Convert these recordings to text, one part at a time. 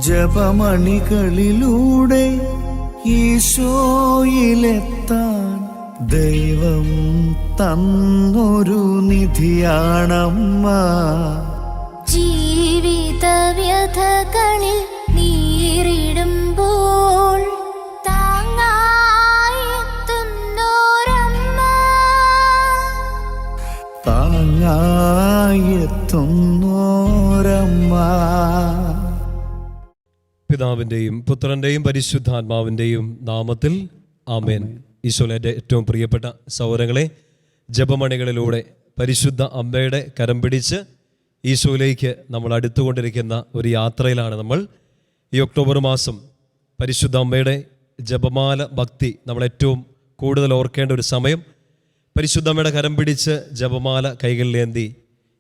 ജപമണികളിലൂടെ ഈശോയിലെത്താൻ ദൈവം തന്നൊരു നിധിയാണമ്മ. ജീവിത വ്യഥകളിൽ നീറിടുമ്പോൾ താങ്ങായെത്തുന്നോരമ്മ. പിതാവിൻ്റെയും പുത്രൻ്റെയും പരിശുദ്ധാത്മാവിൻ്റെയും നാമത്തിൽ ആമേൻ. ഈശോയുടെ ഏറ്റവും പ്രിയപ്പെട്ട സഹോദരങ്ങളെ, ജപമണികളിലൂടെ പരിശുദ്ധ അമ്മയുടെ കരം പിടിച്ച് ഈശോയിലേക്ക് നമ്മൾ അടുത്തുകൊണ്ടിരിക്കുന്ന ഒരു യാത്രയിലാണ് നമ്മൾ. ഈ ഒക്ടോബർ മാസം പരിശുദ്ധ അമ്മയുടെ ജപമാല ഭക്തി നമ്മൾ ഏറ്റവും കൂടുതൽ ഓർക്കേണ്ട ഒരു സമയം. പരിശുദ്ധ അമ്മയുടെ കരം പിടിച്ച് ജപമാല കൈകളിലേന്തി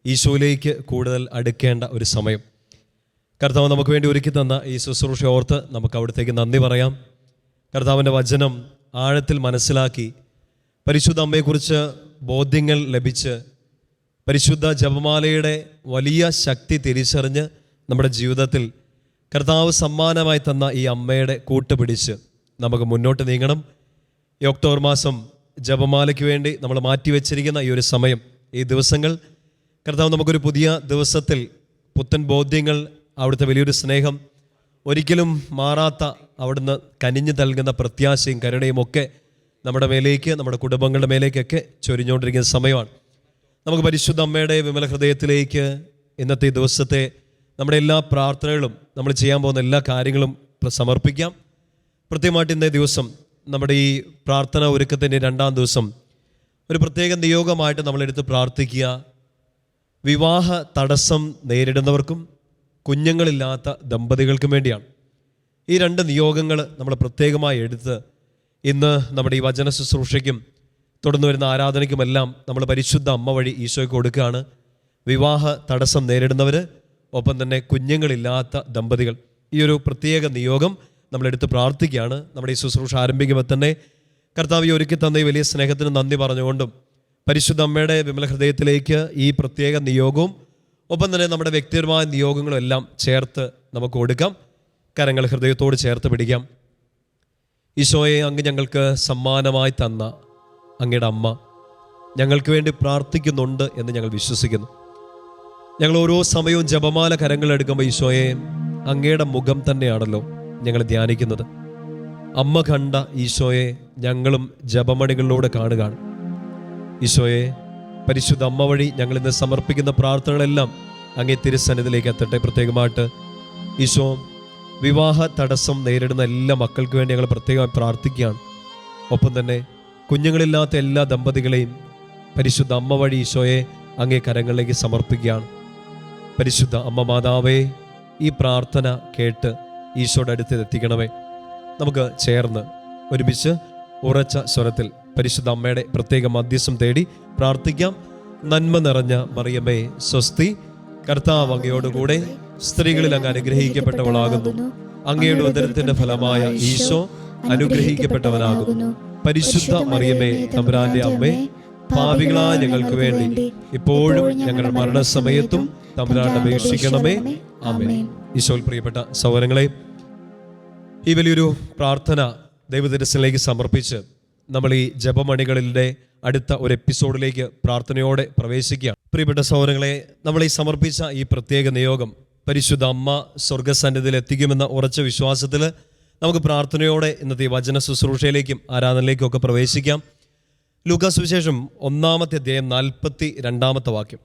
ഈശോയിലേക്ക് കൂടുതൽ അടുക്കേണ്ട ഒരു സമയം. കർത്താവ് നമുക്ക് വേണ്ടി ഒരുക്കി തന്ന ഈ ശുശ്രൂഷ ഓർത്ത് നമുക്ക് അവിടത്തേക്ക് നന്ദി പറയാം. കർത്താവിൻ്റെ വചനം ആഴത്തിൽ മനസ്സിലാക്കി പരിശുദ്ധ അമ്മയെക്കുറിച്ച് ബോധ്യങ്ങൾ ലഭിച്ച് പരിശുദ്ധ ജപമാലയുടെ വലിയ ശക്തി തിരിച്ചറിഞ്ഞ് നമ്മുടെ ജീവിതത്തിൽ കർത്താവ് സമ്മാനമായി തന്ന ഈ അമ്മയുടെ കൂട്ടുപിടിച്ച് നമുക്ക് മുന്നോട്ട് നീങ്ങണം. ഈ ഒക്ടോബർ മാസം ജപമാലയ്ക്ക് വേണ്ടി നമ്മൾ മാറ്റിവെച്ചിരിക്കുന്ന ഈ ഒരു സമയം, ഈ ദിവസങ്ങൾ കർത്താവ് നമുക്കൊരു പുതിയ ദിവസത്തിൽ പുത്തൻ ബോധ്യങ്ങൾ, അവിടുത്തെ വലിയൊരു സ്നേഹം, ഒരിക്കലും മാറാത്ത അവിടുന്ന് കനിഞ്ഞു നൽകുന്ന പ്രത്യാശയും കരുണയും ഒക്കെ നമ്മുടെ മേലേക്ക്, നമ്മുടെ കുടുംബങ്ങളുടെ മേലേക്കൊക്കെ ചൊരിഞ്ഞുകൊണ്ടിരിക്കുന്ന സമയമാണ്. നമുക്ക് പരിശുദ്ധ അമ്മയുടെ വിമല ഹൃദയത്തിലേക്ക് ഇന്നത്തെ ദിവസത്തെ നമ്മുടെ എല്ലാ പ്രാർത്ഥനകളും, നമ്മൾ ചെയ്യാൻ പോകുന്ന എല്ലാ കാര്യങ്ങളും സമർപ്പിക്കാം. കൃത്യമായിട്ട് ഇന്നേ ദിവസം നമ്മുടെ ഈ പ്രാർത്ഥന ഒരുക്കത്തിൻ്റെ 2-ാം ദിവസം ഒരു പ്രത്യേക നിയോഗമായിട്ട് നമ്മളെടുത്ത് പ്രാർത്ഥിക്കുക. വിവാഹ തടസ്സം നേരിടുന്നവർക്കും കുഞ്ഞുങ്ങളില്ലാത്ത ദമ്പതികൾക്കും വേണ്ടിയാണ്. ഈ 2 നിയോഗങ്ങൾ നമ്മൾ പ്രത്യേകമായി എടുത്ത് ഇന്ന് നമ്മുടെ ഈ വചന ശുശ്രൂഷയ്ക്കും തുടർന്ന് വരുന്ന ആരാധനയ്ക്കുമെല്ലാം നമ്മൾ പരിശുദ്ധ അമ്മ വഴി ഈശോയ്ക്ക് കൊടുക്കുകയാണ്. വിവാഹ തടസ്സം നേരിടുന്നവർ, ഒപ്പം തന്നെ കുഞ്ഞുങ്ങളില്ലാത്ത ദമ്പതികൾ, ഈ ഒരു പ്രത്യേക നിയോഗം നമ്മളെടുത്ത് പ്രാർത്ഥിക്കുകയാണ്. നമ്മുടെ ഈ ശുശ്രൂഷ ആരംഭിക്കുമ്പോൾ തന്നെ കർത്താവ് ഒരുക്കി തന്ന ഈ വലിയ സ്നേഹത്തിന് നന്ദി പറഞ്ഞുകൊണ്ടും പരിശുദ്ധ അമ്മയുടെ വിമല ഹൃദയത്തിലേക്ക് ഈ പ്രത്യേക നിയോഗവും ഒപ്പം തന്നെ നമ്മുടെ വ്യക്തിപരമായ നിയോഗങ്ങളും എല്ലാം ചേർത്ത് നമുക്ക് കൊടുക്കാം. കരങ്ങൾ ഹൃദയത്തോട് ചേർത്ത് പിടിക്കാം. ഈശോയെ, അങ്ങ് ഞങ്ങൾക്ക് സമ്മാനമായി തന്ന അങ്ങയുടെ അമ്മ ഞങ്ങൾക്ക് വേണ്ടി പ്രാർത്ഥിക്കുന്നുണ്ട് എന്ന് ഞങ്ങൾ വിശ്വസിക്കുന്നു. ഞങ്ങൾ ഓരോ സമയവും ജപമാല കരങ്ങളെടുക്കുമ്പോൾ ഈശോയെ, അങ്ങയുടെ മുഖം തന്നെയാണല്ലോ ഞങ്ങൾ ധ്യാനിക്കുന്നത്. അമ്മ കണ്ട ഈശോയെ ഞങ്ങളും ജപമണികളിലൂടെ കാണുകയാണ്. ഈശോയെ, പരിശുദ്ധ അമ്മ വഴി ഞങ്ങൾ ഇന്ന് സമർപ്പിക്കുന്ന പ്രാർത്ഥനകളെല്ലാം അങ്ങേ തിരുസന്നിധിയിലേക്ക് എത്തട്ടെ. പ്രത്യേകമായിട്ട് ഈശോ, വിവാഹ തടസ്സം നേരിടുന്ന എല്ലാ മക്കൾക്ക് വേണ്ടി ഞങ്ങൾ പ്രത്യേകമായി പ്രാർത്ഥിക്കുകയാണ്. ഒപ്പം തന്നെ കുഞ്ഞുങ്ങളില്ലാത്ത എല്ലാ ദമ്പതികളെയും പരിശുദ്ധ അമ്മ വഴി ഈശോയെ അങ്ങേ കരങ്ങളിലേക്ക് സമർപ്പിക്കുകയാണ്. പരിശുദ്ധ അമ്മ മാതാവേ, ഈ പ്രാർത്ഥന കേട്ട് ഈശോയുടെ അടുത്ത് എത്തിക്കണമേ. നമുക്ക് ചേർന്ന് ഒരുമിച്ച് ഉറച്ച സ്വരത്തിൽ പരിശുദ്ധ അമ്മയുടെ പ്രത്യേക മധ്യസ്ഥം തേടി പ്രാർത്ഥിക്കാം. നന്മ നിറഞ്ഞ മറിയമേ സ്വസ്തി, കർത്താവ് അങ്ങയോടുകൂടെ സ്ത്രീകളിൽ അങ്ങ് അനുഗ്രഹിക്കപ്പെട്ടവളാകുന്നു. അങ്ങയുടെ ഉദരത്തിന്റെ ഫലമായ ഈശോ അനുഗ്രഹിക്കപ്പെട്ടവനാകുന്നു. പരിശുദ്ധ മറിയമേ തമ്പുരാന്റെ അമ്മേ, പാപികളായ ഞങ്ങൾക്ക് വേണ്ടി ഇപ്പോഴും ഞങ്ങളുടെ മരണസമയത്തും തമ്പുരാനെ അപേക്ഷിക്കണമേ. ആമേൻ. ഈശോയിൽ പ്രിയപ്പെട്ട സഹോദരങ്ങളെ, ഈ വലിയൊരു പ്രാർത്ഥന ദൈവദിവസത്തിലേക്ക് സമർപ്പിച്ച് നമ്മൾ ഈ ജപമണികളിലെ അടുത്ത ഒരു എപ്പിസോഡിലേക്ക് പ്രാർത്ഥനയോടെ പ്രവേശിക്കുക. പ്രിയപ്പെട്ട സഹോദരങ്ങളെ, നമ്മൾ ഈ സമർപ്പിച്ച ഈ പ്രത്യേക നിയോഗം പരിശുദ്ധ അമ്മ സ്വർഗസന്നിധിയിൽ എത്തിക്കുമെന്ന ഉറച്ച വിശ്വാസത്തിൽ നമുക്ക് പ്രാർത്ഥനയോടെ ഇന്നത്തെ വചന ശുശ്രൂഷയിലേക്കും ആരാധനയിലേക്കും ഒക്കെ പ്രവേശിക്കാം. ലൂക്കാ സുവിശേഷം 1-ാമത്തെ അധ്യായം 42-ാമത്തെ വാക്യം.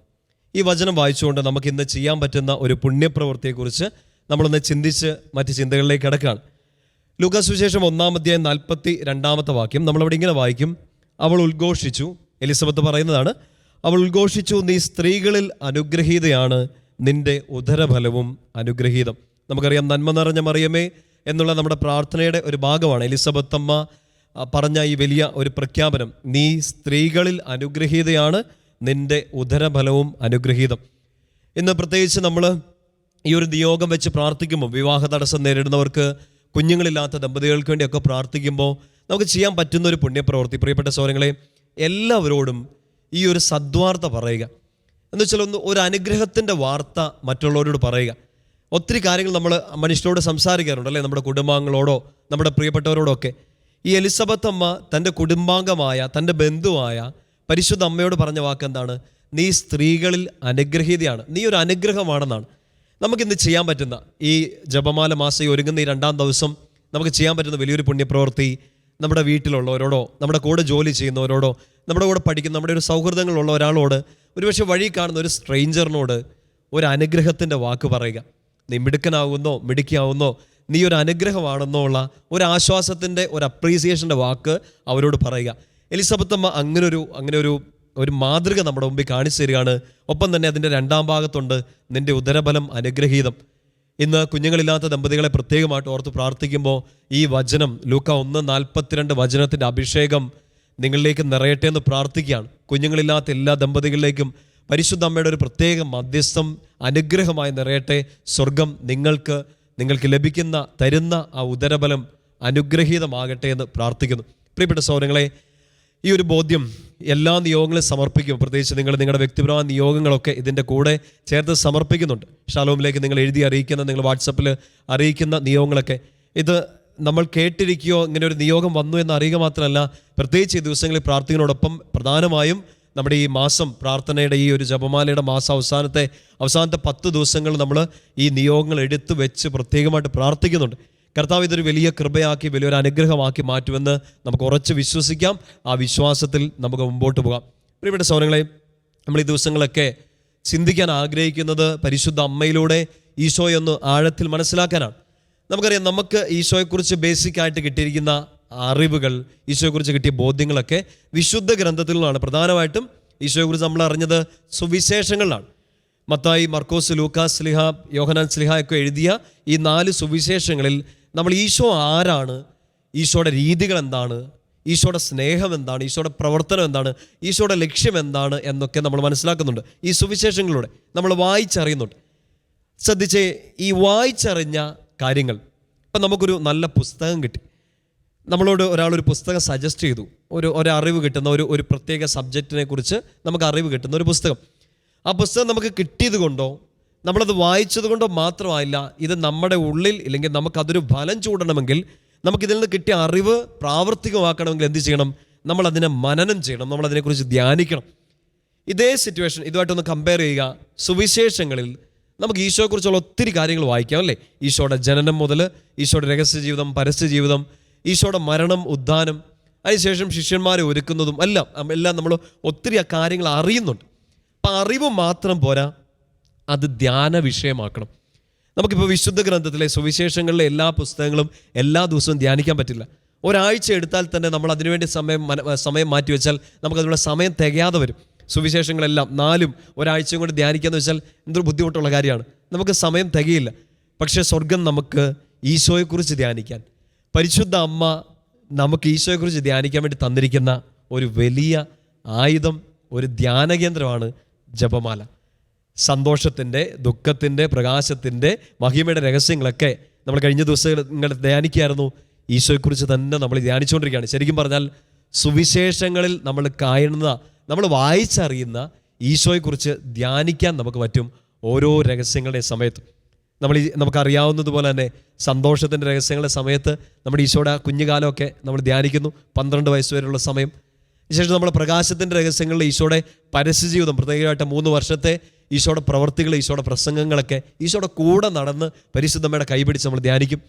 ഈ വചനം വായിച്ചുകൊണ്ട് നമുക്ക് ഇന്ന് ചെയ്യാൻ പറ്റുന്ന ഒരു പുണ്യപ്രവൃത്തിയെക്കുറിച്ച് നമ്മളൊന്ന് ചിന്തിച്ച് മറ്റ് ചിന്തകളിലേക്ക് കിടക്കുകയാണ്. ലൂക്കാ സുവിശേഷം 1-ാം അധ്യായം 42-ാമത്തെ വാക്യം നമ്മളവിടെ ഇങ്ങനെ വായിക്കും. അവൾ ഉദ്ഘോഷിച്ചു, എലിസബത്ത് പറയുന്നതാണ്, അവൾ ഉദ്ഘോഷിച്ചു, നീ സ്ത്രീകളിൽ അനുഗ്രഹീതയാണ്, നിന്റെ ഉദരഫലവും അനുഗ്രഹീതം. നമുക്കറിയാം, നന്മ നിറഞ്ഞ മറിയമേ എന്നുള്ള നമ്മുടെ പ്രാർത്ഥനയുടെ ഒരു ഭാഗമാണ് എലിസബത്ത് അമ്മ പറഞ്ഞ ഈ വലിയ ഒരു പ്രഖ്യാപനം. നീ സ്ത്രീകളിൽ അനുഗ്രഹീതയാണ്, നിന്റെ ഉദരഫലവും അനുഗ്രഹീതം. ഇന്ന് പ്രത്യേകിച്ച് നമ്മൾ ഈ ഒരു നിയോഗം വെച്ച് പ്രാർത്ഥിക്കുമ്പോൾ, വിവാഹ തടസ്സം നേരിടുന്നവർക്ക്, കുഞ്ഞുങ്ങളില്ലാത്ത ദമ്പതികൾക്ക് വേണ്ടിയൊക്കെ പ്രാർത്ഥിക്കുമ്പോൾ നമുക്ക് ചെയ്യാൻ പറ്റുന്ന ഒരു പുണ്യപ്രവൃത്തി, പ്രിയപ്പെട്ട സഹോദരങ്ങളെ, എല്ലാവരോടും ഈ ഒരു സദ്വാർത്ത പറയുക. എന്ന് വെച്ചാൽ ഒരു അനുഗ്രഹത്തിൻ്റെ വാർത്ത മറ്റുള്ളവരോട് പറയുക. ഒത്തിരി കാര്യങ്ങൾ നമ്മൾ മനുഷ്യരോട് സംസാരിക്കാറുണ്ട് അല്ലേ, നമ്മുടെ കുടുംബാംഗങ്ങളോടോ നമ്മുടെ പ്രിയപ്പെട്ടവരോടോ ഒക്കെ. ഈ എലിസബത്ത് അമ്മ തൻ്റെ കുടുംബാംഗമായ തൻ്റെ ബന്ധുവായ പരിശുദ്ധ അമ്മയോട് പറഞ്ഞ വാക്ക് എന്താണ്? നീ സ്ത്രീകളിൽ അനുഗ്രഹീതയാണ്, നീ ഒരു അനുഗ്രഹമാണെന്നാണ്. നമുക്കിന്ന് ചെയ്യാൻ പറ്റുന്ന ഈ ജപമാല മാസം ഒരുങ്ങുന്ന ഈ 2-ാം ദിവസം നമുക്ക് ചെയ്യാൻ പറ്റുന്ന വലിയൊരു പുണ്യപ്രവൃത്തി, നമ്മുടെ വീട്ടിലുള്ളവരോടോ നമ്മുടെ കൂടെ ജോലി ചെയ്യുന്നവരോടോ നമ്മുടെ കൂടെ പഠിക്കുന്ന നമ്മുടെ ഒരു സൗഹൃദങ്ങളുള്ള ഒരാളോട്, ഒരുപക്ഷെ വഴി കാണുന്ന ഒരു സ്ട്രേഞ്ചറിനോട് ഒരു അനുഗ്രഹത്തിൻ്റെ വാക്ക് പറയുക. നീ മിടുക്കനാവുന്നോ മിടുക്കിയാവുന്നോ, നീ ഒരു അനുഗ്രഹമാണെന്നോ ഉള്ള ഒരു ആശ്വാസത്തിൻ്റെ ഒരു അപ്രീസിയേഷൻ്റെ വാക്ക് അവരോട് പറയുക. എലിസബത്ത് അമ്മ അങ്ങനെ ഒരു മാതൃക നമ്മുടെ മുമ്പിൽ കാണിച്ചു തരികയാണ്. ഒപ്പം തന്നെ അതിൻ്റെ 2-ാം ഭാഗത്തുണ്ട്, നിൻ്റെ ഉദരബലം അനുഗ്രഹീതം. ഇന്ന് കുഞ്ഞുങ്ങളില്ലാത്ത ദമ്പതികളെ പ്രത്യേകമായിട്ട് ഓർത്ത് പ്രാർത്ഥിക്കുമ്പോൾ ഈ വചനം ലൂക്ക 1:42 വചനത്തിൻ്റെ അഭിഷേകം നിങ്ങളിലേക്ക് നിറയട്ടെ എന്ന് പ്രാർത്ഥിക്കുകയാണ്. കുഞ്ഞുങ്ങളില്ലാത്ത എല്ലാ ദമ്പതികളിലേക്കും പരിശുദ്ധ അമ്മയുടെ ഒരു പ്രത്യേക മധ്യസ്ഥം അനുഗ്രഹമായി നിറയട്ടെ. സ്വർഗം നിങ്ങൾക്ക് ലഭിക്കുന്ന തരുന്ന ആ ഉദരബലം അനുഗ്രഹീതമാകട്ടെ എന്ന് പ്രാർത്ഥിക്കുന്നു. പ്രിയപ്പെട്ട സഹോദരങ്ങളെ, ഈ ഒരു ബോധ്യം എല്ലാ നിയോഗങ്ങളും സമർപ്പിക്കും. പ്രത്യേകിച്ച് നിങ്ങളുടെ വ്യക്തിപരമായ നിയോഗങ്ങളൊക്കെ ഇതിൻ്റെ കൂടെ ചേർത്ത് സമർപ്പിക്കുന്നുണ്ട്. ഷാലോമിലേക്ക് നിങ്ങൾ എഴുതി അറിയിക്കുന്ന, നിങ്ങൾ വാട്സപ്പിൽ അറിയിക്കുന്ന നിയോഗങ്ങളൊക്കെ ഇത് നമ്മൾ കേട്ടിരിക്കുകയോ ഇങ്ങനെ ഒരു നിയോഗം വന്നു എന്ന് അറിയുക മാത്രമല്ല, പ്രത്യേകിച്ച് ഈ ദിവസങ്ങളിൽ പ്രാർത്ഥനയോടൊപ്പം പ്രധാനമായും നമ്മുടെ ഈ മാസം പ്രാർത്ഥനയുടെ ഈ ഒരു ജപമാലയുടെ മാസം അവസാനത്തെ 10 ദിവസങ്ങൾ നമ്മൾ ഈ നിയോഗങ്ങൾ എടുത്തു വെച്ച് പ്രത്യേകമായിട്ട് പ്രാർത്ഥിക്കുന്നുണ്ട്. കർത്താവ് ഇതൊരു വലിയ കൃപയാക്കി വലിയൊരു അനുഗ്രഹമാക്കി മാറ്റുമെന്ന് നമുക്ക് ഉറച്ച് വിശ്വസിക്കാം. ആ വിശ്വാസത്തിൽ നമുക്ക് മുമ്പോട്ട് പോകാം. പ്രിയപ്പെട്ട സഹോദരങ്ങളെ, നമ്മൾ ഈ ദിവസങ്ങളൊക്കെ ചിന്തിക്കാൻ ആഗ്രഹിക്കുന്നത് പരിശുദ്ധ അമ്മയിലൂടെ ഈശോയൊന്ന് ആഴത്തിൽ മനസ്സിലാക്കാനാണ്. നമുക്കറിയാം, നമുക്ക് ഈശോയെക്കുറിച്ച് ബേസിക്കായിട്ട് കിട്ടിയിരിക്കുന്ന അറിവുകൾ, ഈശോയെക്കുറിച്ച് കിട്ടിയ ബോധ്യങ്ങളൊക്കെ വിശുദ്ധ ഗ്രന്ഥത്തിൽ നിന്നാണ്. പ്രധാനമായിട്ടും ഈശോയെക്കുറിച്ച് നമ്മൾ അറിഞ്ഞത് സുവിശേഷങ്ങളിലാണ്. മത്തായി, മർക്കോസ്, ലൂക്കാസ് സ്ലിഹ, യോഹന്നാൻ സ്ലിഹ ഒക്കെ എഴുതിയ ഈ 4 സുവിശേഷങ്ങളിൽ നമ്മൾ ഈശോ ആരാണ്, ഈശോയുടെ രീതികൾ എന്താണ്, ഈശോയുടെ സ്നേഹം എന്താണ്, ഈശോയുടെ പ്രവർത്തനം എന്താണ്, ഈശോയുടെ ലക്ഷ്യം എന്താണ് എന്നൊക്കെ നമ്മൾ മനസ്സിലാക്കുന്നുണ്ട്. ഈ സുവിശേഷങ്ങളിലൂടെ നമ്മൾ വായിച്ചറിയുന്നുണ്ട്. ശ്രദ്ധിച്ചേ, ഈ വായിച്ചറിഞ്ഞ കാര്യങ്ങൾ, ഇപ്പം നമുക്കൊരു നല്ല പുസ്തകം കിട്ടി, നമ്മളോട് ഒരാളൊരു പുസ്തകം സജസ്റ്റ് ചെയ്തു, ഒരു അറിവ് കിട്ടുന്ന ഒരു പ്രത്യേക സബ്ജക്റ്റിനെ കുറിച്ച് നമുക്ക് അറിവ് കിട്ടുന്ന ഒരു പുസ്തകം. ആ പുസ്തകം നമുക്ക് കിട്ടിയത് കൊണ്ടോ നമ്മളത് വായിച്ചത് കൊണ്ടോ മാത്രമായില്ല, ഇത് നമ്മുടെ ഉള്ളിൽ, ഇല്ലെങ്കിൽ നമുക്കതൊരു ഫലം ചൂടണമെങ്കിൽ, നമുക്കിതിൽ നിന്ന് കിട്ടിയ അറിവ് പ്രാവർത്തികമാക്കണമെങ്കിൽ എന്ത് ചെയ്യണം? നമ്മളതിനെ മനനം ചെയ്യണം, നമ്മളതിനെക്കുറിച്ച് ധ്യാനിക്കണം. ഇതേ സിറ്റുവേഷൻ ഇതുമായിട്ടൊന്ന് കമ്പയർ ചെയ്യുക. സുവിശേഷങ്ങളിൽ നമുക്ക് ഈശോയെക്കുറിച്ചുള്ള ഒത്തിരി കാര്യങ്ങൾ വായിക്കാം അല്ലേ? ഈശോയുടെ ജനനം മുതൽ ഈശോയുടെ രഹസ്യ ജീവിതം, പരസ്യ ജീവിതം, ഈശോയുടെ മരണം, ഉദ്ധാനം, അതിനുശേഷം ശിഷ്യന്മാരെ ഒരുക്കുന്നതും എല്ലാം നമ്മൾ ഒത്തിരി ആ കാര്യങ്ങൾ അറിയുന്നുണ്ട്. അപ്പം അറിവ് മാത്രം പോരാ, അത് ധ്യാന വിഷയമാക്കണം. നമുക്കിപ്പോൾ വിശുദ്ധ ഗ്രന്ഥത്തിലെ സുവിശേഷങ്ങളിലെ എല്ലാ പുസ്തകങ്ങളും എല്ലാ ദിവസവും ധ്യാനിക്കാൻ പറ്റില്ല. ഒരാഴ്ച എടുത്താൽ തന്നെ നമ്മൾ അതിനുവേണ്ടി സമയം മാറ്റി വെച്ചാൽ നമുക്കതിനുള്ള സമയം തികയാതെ വരും. സുവിശേഷങ്ങളെല്ലാം 4 ഒരാഴ്ചയും കൊണ്ട് ധ്യാനിക്കാന്ന് വെച്ചാൽ എന്തൊരു ബുദ്ധിമുട്ടുള്ള കാര്യമാണ്, നമുക്ക് സമയം തികയില്ല. പക്ഷേ സ്വർഗം നമുക്ക് ഈശോയെക്കുറിച്ച് ധ്യാനിക്കാൻ, പരിശുദ്ധ അമ്മ നമുക്ക് ഈശോയെക്കുറിച്ച് ധ്യാനിക്കാൻ വേണ്ടി തന്നിരിക്കുന്ന ഒരു വലിയ ആയുധം, ഒരു ധ്യാനകേന്ദ്രമാണ് ജപമാല. സന്തോഷത്തിൻ്റെ, ദുഃഖത്തിൻ്റെ, പ്രകാശത്തിൻ്റെ, മഹിമയുടെ രഹസ്യങ്ങളൊക്കെ നമ്മൾ കഴിഞ്ഞ ദിവസങ്ങൾ ധ്യാനിക്കുകയായിരുന്നു. ഈശോയെക്കുറിച്ച് തന്നെ നമ്മൾ ധ്യാനിച്ചുകൊണ്ടിരിക്കുകയാണ്. ശരിക്കും പറഞ്ഞാൽ സുവിശേഷങ്ങളിൽ നമ്മൾ വായിച്ചറിയുന്ന ഈശോയെക്കുറിച്ച് ധ്യാനിക്കാൻ നമുക്ക് പറ്റും ഓരോ രഹസ്യങ്ങളുടെ സമയത്തും. നമുക്കറിയാവുന്നതുപോലെ തന്നെ സന്തോഷത്തിൻ്റെ രഹസ്യങ്ങളുടെ സമയത്ത് നമ്മുടെ ഈശോയുടെ കുഞ്ഞുകാലമൊക്കെ നമ്മൾ ധ്യാനിക്കുന്നു, 12 വയസ്സ് വരെയുള്ള സമയം. ശേഷം നമ്മൾ പ്രകാശത്തിൻ്റെ രഹസ്യങ്ങളിൽ ഈശോയുടെ പരസ്യ ജീവിതം, പ്രത്യേകമായിട്ട് 3 വർഷത്തെ ഈശോയുടെ പ്രവർത്തികൾ, ഈശോയുടെ പ്രസംഗങ്ങളൊക്കെ ഈശോയുടെ കൂടെ നടന്ന് പരിശുദ്ധമ്മയുടെ കൈപിടിച്ച് നമ്മൾ ധ്യാനിക്കും.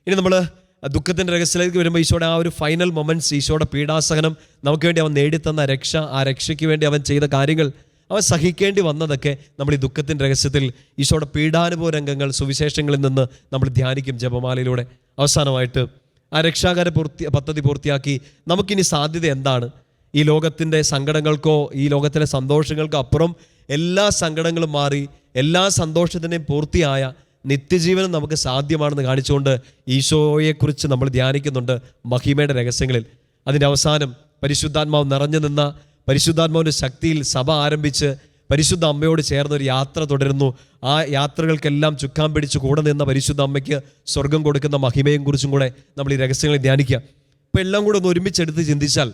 ഇനി നമ്മൾ ദുഃഖത്തിൻ്റെ രഹസ്യത്തിലേക്ക് വരുമ്പോൾ ഈശോയുടെ ആ ഒരു ഫൈനൽ മൊമെൻറ്റ്സ്, ഈശോയുടെ പീഡാസഹനം, നമുക്ക് വേണ്ടി അവൻ നേടിത്തന്ന രക്ഷ, ആ രക്ഷയ്ക്ക് വേണ്ടി അവൻ ചെയ്ത കാര്യങ്ങൾ, അവൻ സഹിക്കേണ്ടി വന്നതൊക്കെ നമ്മൾ ഈ ദുഃഖത്തിൻ്റെ രഹസ്യത്തിൽ ഈശോയുടെ പീഡാനുഭവ രംഗങ്ങൾ സുവിശേഷങ്ങളിൽ നിന്ന് നമ്മൾ ധ്യാനിക്കും ജപമാലയിലൂടെ. അവസാനമായിട്ട് ആ രക്ഷാകര പദ്ധതി പൂർത്തിയാക്കി നമുക്കിനി സാധ്യത എന്താണ്? ഈ ലോകത്തിൻ്റെ സങ്കടങ്ങൾക്കോ ഈ ലോകത്തിലെ സന്തോഷങ്ങൾക്കോ അപ്പുറം എല്ലാ സങ്കടങ്ങളും മാറി എല്ലാ സന്തോഷത്തിൻ്റെയും പൂർത്തിയായ നിത്യജീവനം നമുക്ക് സാധ്യമാണെന്ന് കാണിച്ചുകൊണ്ട് ഈശോയെക്കുറിച്ച് നമ്മൾ ധ്യാനിക്കുന്നുണ്ട് മഹിമയുടെ രഹസ്യങ്ങളിൽ. അതിൻ്റെ അവസാനം പരിശുദ്ധാത്മാവ് നിറഞ്ഞു നിന്ന, പരിശുദ്ധാത്മാവിൻ്റെ ശക്തിയിൽ സഭ ആരംഭിച്ച് പരിശുദ്ധ അമ്മയോട് ചേർന്നൊരു യാത്ര തുടരുന്നു. ആ യാത്രകൾക്കെല്ലാം ചുക്കാൻ പിടിച്ച് കൂടെ നിന്ന പരിശുദ്ധ അമ്മയ്ക്ക് സ്വർഗം കൊടുക്കുന്ന മഹിമയും കുറിച്ചും കൂടെ നമ്മൾ ഈ രഹസ്യങ്ങളിൽ ധ്യാനിക്കുക. ഇപ്പം എല്ലാം കൂടെ ഒന്ന് ഒരുമിച്ചെടുത്ത് ചിന്തിച്ചാൽ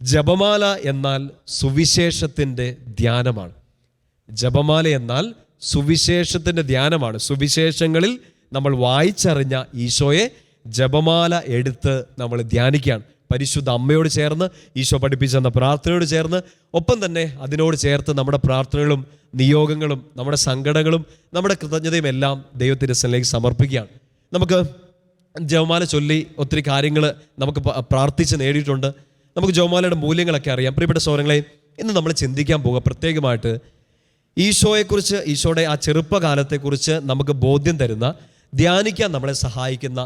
ജപമാല എന്നാൽ സുവിശേഷത്തിൻ്റെ ധ്യാനമാണ്. ജപമാല എന്നാൽ സുവിശേഷത്തിൻ്റെ ധ്യാനമാണ്. സുവിശേഷങ്ങളിൽ നമ്മൾ വായിച്ചറിഞ്ഞ ഈശോയെ ജപമാല എടുത്ത് നമ്മൾ ധ്യാനിക്കുകയാണ്. പരിശുദ്ധ അമ്മയോട് ചേർന്ന്, ഈശോ പഠിപ്പിച്ചെന്ന പ്രാർത്ഥനയോട് ചേർന്ന്, ഒപ്പം തന്നെ അതിനോട് ചേർത്ത് നമ്മുടെ പ്രാർത്ഥനകളും നിയോഗങ്ങളും നമ്മുടെ സങ്കടങ്ങളും നമ്മുടെ കൃതജ്ഞതയും എല്ലാം ദൈവത്തിരസനിലേക്ക് സമർപ്പിക്കുകയാണ്. നമുക്ക് ജപമാല ചൊല്ലി ഒത്തിരി കാര്യങ്ങൾ നമുക്ക് പ്രാർത്ഥിച്ച് നേടിയിട്ടുണ്ട്. നമുക്ക് ജപമാലയുടെ മൂല്യങ്ങളൊക്കെ അറിയാം. പ്രിയപ്പെട്ട സഹോദരങ്ങളെ, ഇന്ന് നമ്മൾ ചിന്തിക്കാൻ പോകുക പ്രത്യേകമായിട്ട് ഈശോയെക്കുറിച്ച്, ഈശോയുടെ ആ ചെറുപ്പകാലത്തെക്കുറിച്ച് നമുക്ക് ബോധ്യം തരുന്ന, ധ്യാനിക്കാൻ നമ്മളെ സഹായിക്കുന്ന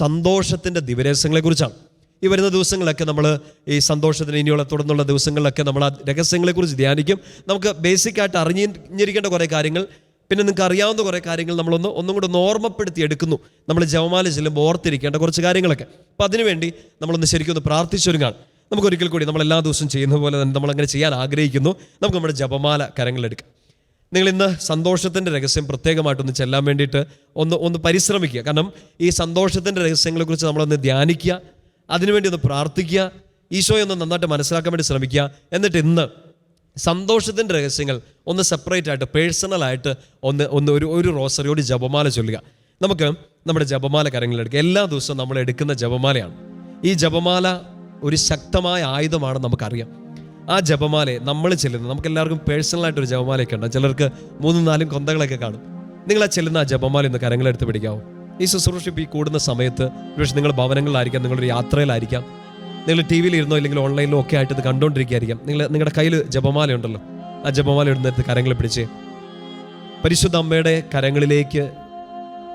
സന്തോഷത്തിൻ്റെ ദിവരഹസ്യങ്ങളെക്കുറിച്ചാണ്. ഈ വരുന്ന ദിവസങ്ങളൊക്കെ നമ്മൾ ഈ സന്തോഷത്തിന് ഇനിയുള്ള തുടർന്നുള്ള ദിവസങ്ങളിലൊക്കെ നമ്മൾ ആ രഹസ്യങ്ങളെക്കുറിച്ച് ധ്യാനിക്കും. നമുക്ക് ബേസിക്കായിട്ട് അറിഞ്ഞിരിക്കേണ്ട കുറേ കാര്യങ്ങൾ, പിന്നെ നിങ്ങൾക്ക് അറിയാവുന്ന കുറേ കാര്യങ്ങൾ ഒന്നും കൂടെ ഓർമ്മപ്പെടുത്തി എടുക്കുന്നു. നമ്മൾ ജപമാല ചെല്ലുമ്പോൾ ഓർത്തിരിക്കേണ്ട കുറച്ച് കാര്യങ്ങളൊക്കെ. അപ്പോൾ അതിനുവേണ്ടി നമ്മളൊന്ന് ശരിക്കും ഒന്ന് പ്രാർത്ഥിച്ചൊരുങ്ങാണ്. നമുക്കൊരിക്കൽ കൂടി നമ്മൾ എല്ലാ ദിവസവും ചെയ്യുന്ന പോലെ തന്നെ നമ്മളങ്ങനെ ചെയ്യാൻ ആഗ്രഹിക്കുന്നു. നമുക്ക് നമ്മുടെ ജപമാല കരങ്ങളിലെടുക്കാം. നിങ്ങൾ ഇന്ന് സന്തോഷത്തിൻ്റെ രഹസ്യം പ്രത്യേകമായിട്ടൊന്ന് ചെല്ലാൻ വേണ്ടിയിട്ട് ഒന്ന് പരിശ്രമിക്കുക. കാരണം ഈ സന്തോഷത്തിൻ്റെ രഹസ്യങ്ങളെക്കുറിച്ച് നമ്മളൊന്ന് ധ്യാനിക്കുക, അതിനുവേണ്ടി ഒന്ന് പ്രാർത്ഥിക്കുക, ഈശോയെ ഒന്ന് നന്നായിട്ട് മനസ്സിലാക്കാൻ വേണ്ടി ശ്രമിക്കുക. എന്നിട്ട് ഇന്ന് സന്തോഷത്തിൻ്റെ രഹസ്യങ്ങൾ ഒന്ന് സെപ്പറേറ്റ് ആയിട്ട് പേഴ്സണലായിട്ട് ഒരു റോസറിയോട് ജപമാല ചൊല്ലുക. നമുക്ക് നമ്മുടെ ജപമാല കരങ്ങളിലെടുക്കുക. എല്ലാ ദിവസവും നമ്മൾ എടുക്കുന്ന ജപമാലയാണ്. ഈ ജപമാല ഒരു ശക്തമായ ആയുധമാണ്, നമുക്കറിയാം. ആ ജപമാലയെ നമ്മൾ ചെല്ലുന്നത്, നമുക്ക് എല്ലാവർക്കും പേഴ്സണലായിട്ടൊരു ജപമാലയൊക്കെ ഉണ്ടാകും. ചിലർക്ക് 3-4 കൊന്തകളൊക്കെ കാണും. നിങ്ങൾ ആ ചെല്ലുന്ന ആ ജപമാല ഒന്ന് കരങ്ങളെടുത്ത് പിടിക്കാവും. ഈ ശുശ്രൂഷിപ്പ് ഈ കൂടുന്ന സമയത്ത് പക്ഷേ നിങ്ങൾ ഭവനങ്ങളിലായിരിക്കാം, നിങ്ങളൊരു യാത്രയിലായിരിക്കാം, നിങ്ങൾ ടി വിയിൽ ഇരുന്നോ ഇല്ലെങ്കിൽ ഓൺലൈനിലോ ഒക്കെ ആയിട്ട് ഇത് കണ്ടുകൊണ്ടിരിക്കുകയായിരിക്കാം. നിങ്ങളുടെ കയ്യിൽ ജപമാല ഉണ്ടല്ലോ, ആ ജപമാല ഇടുന്നിടത്ത് കരങ്ങളിൽ പിടിച്ച് പരിശുദ്ധ അമ്മയുടെ കരങ്ങളിലേക്ക്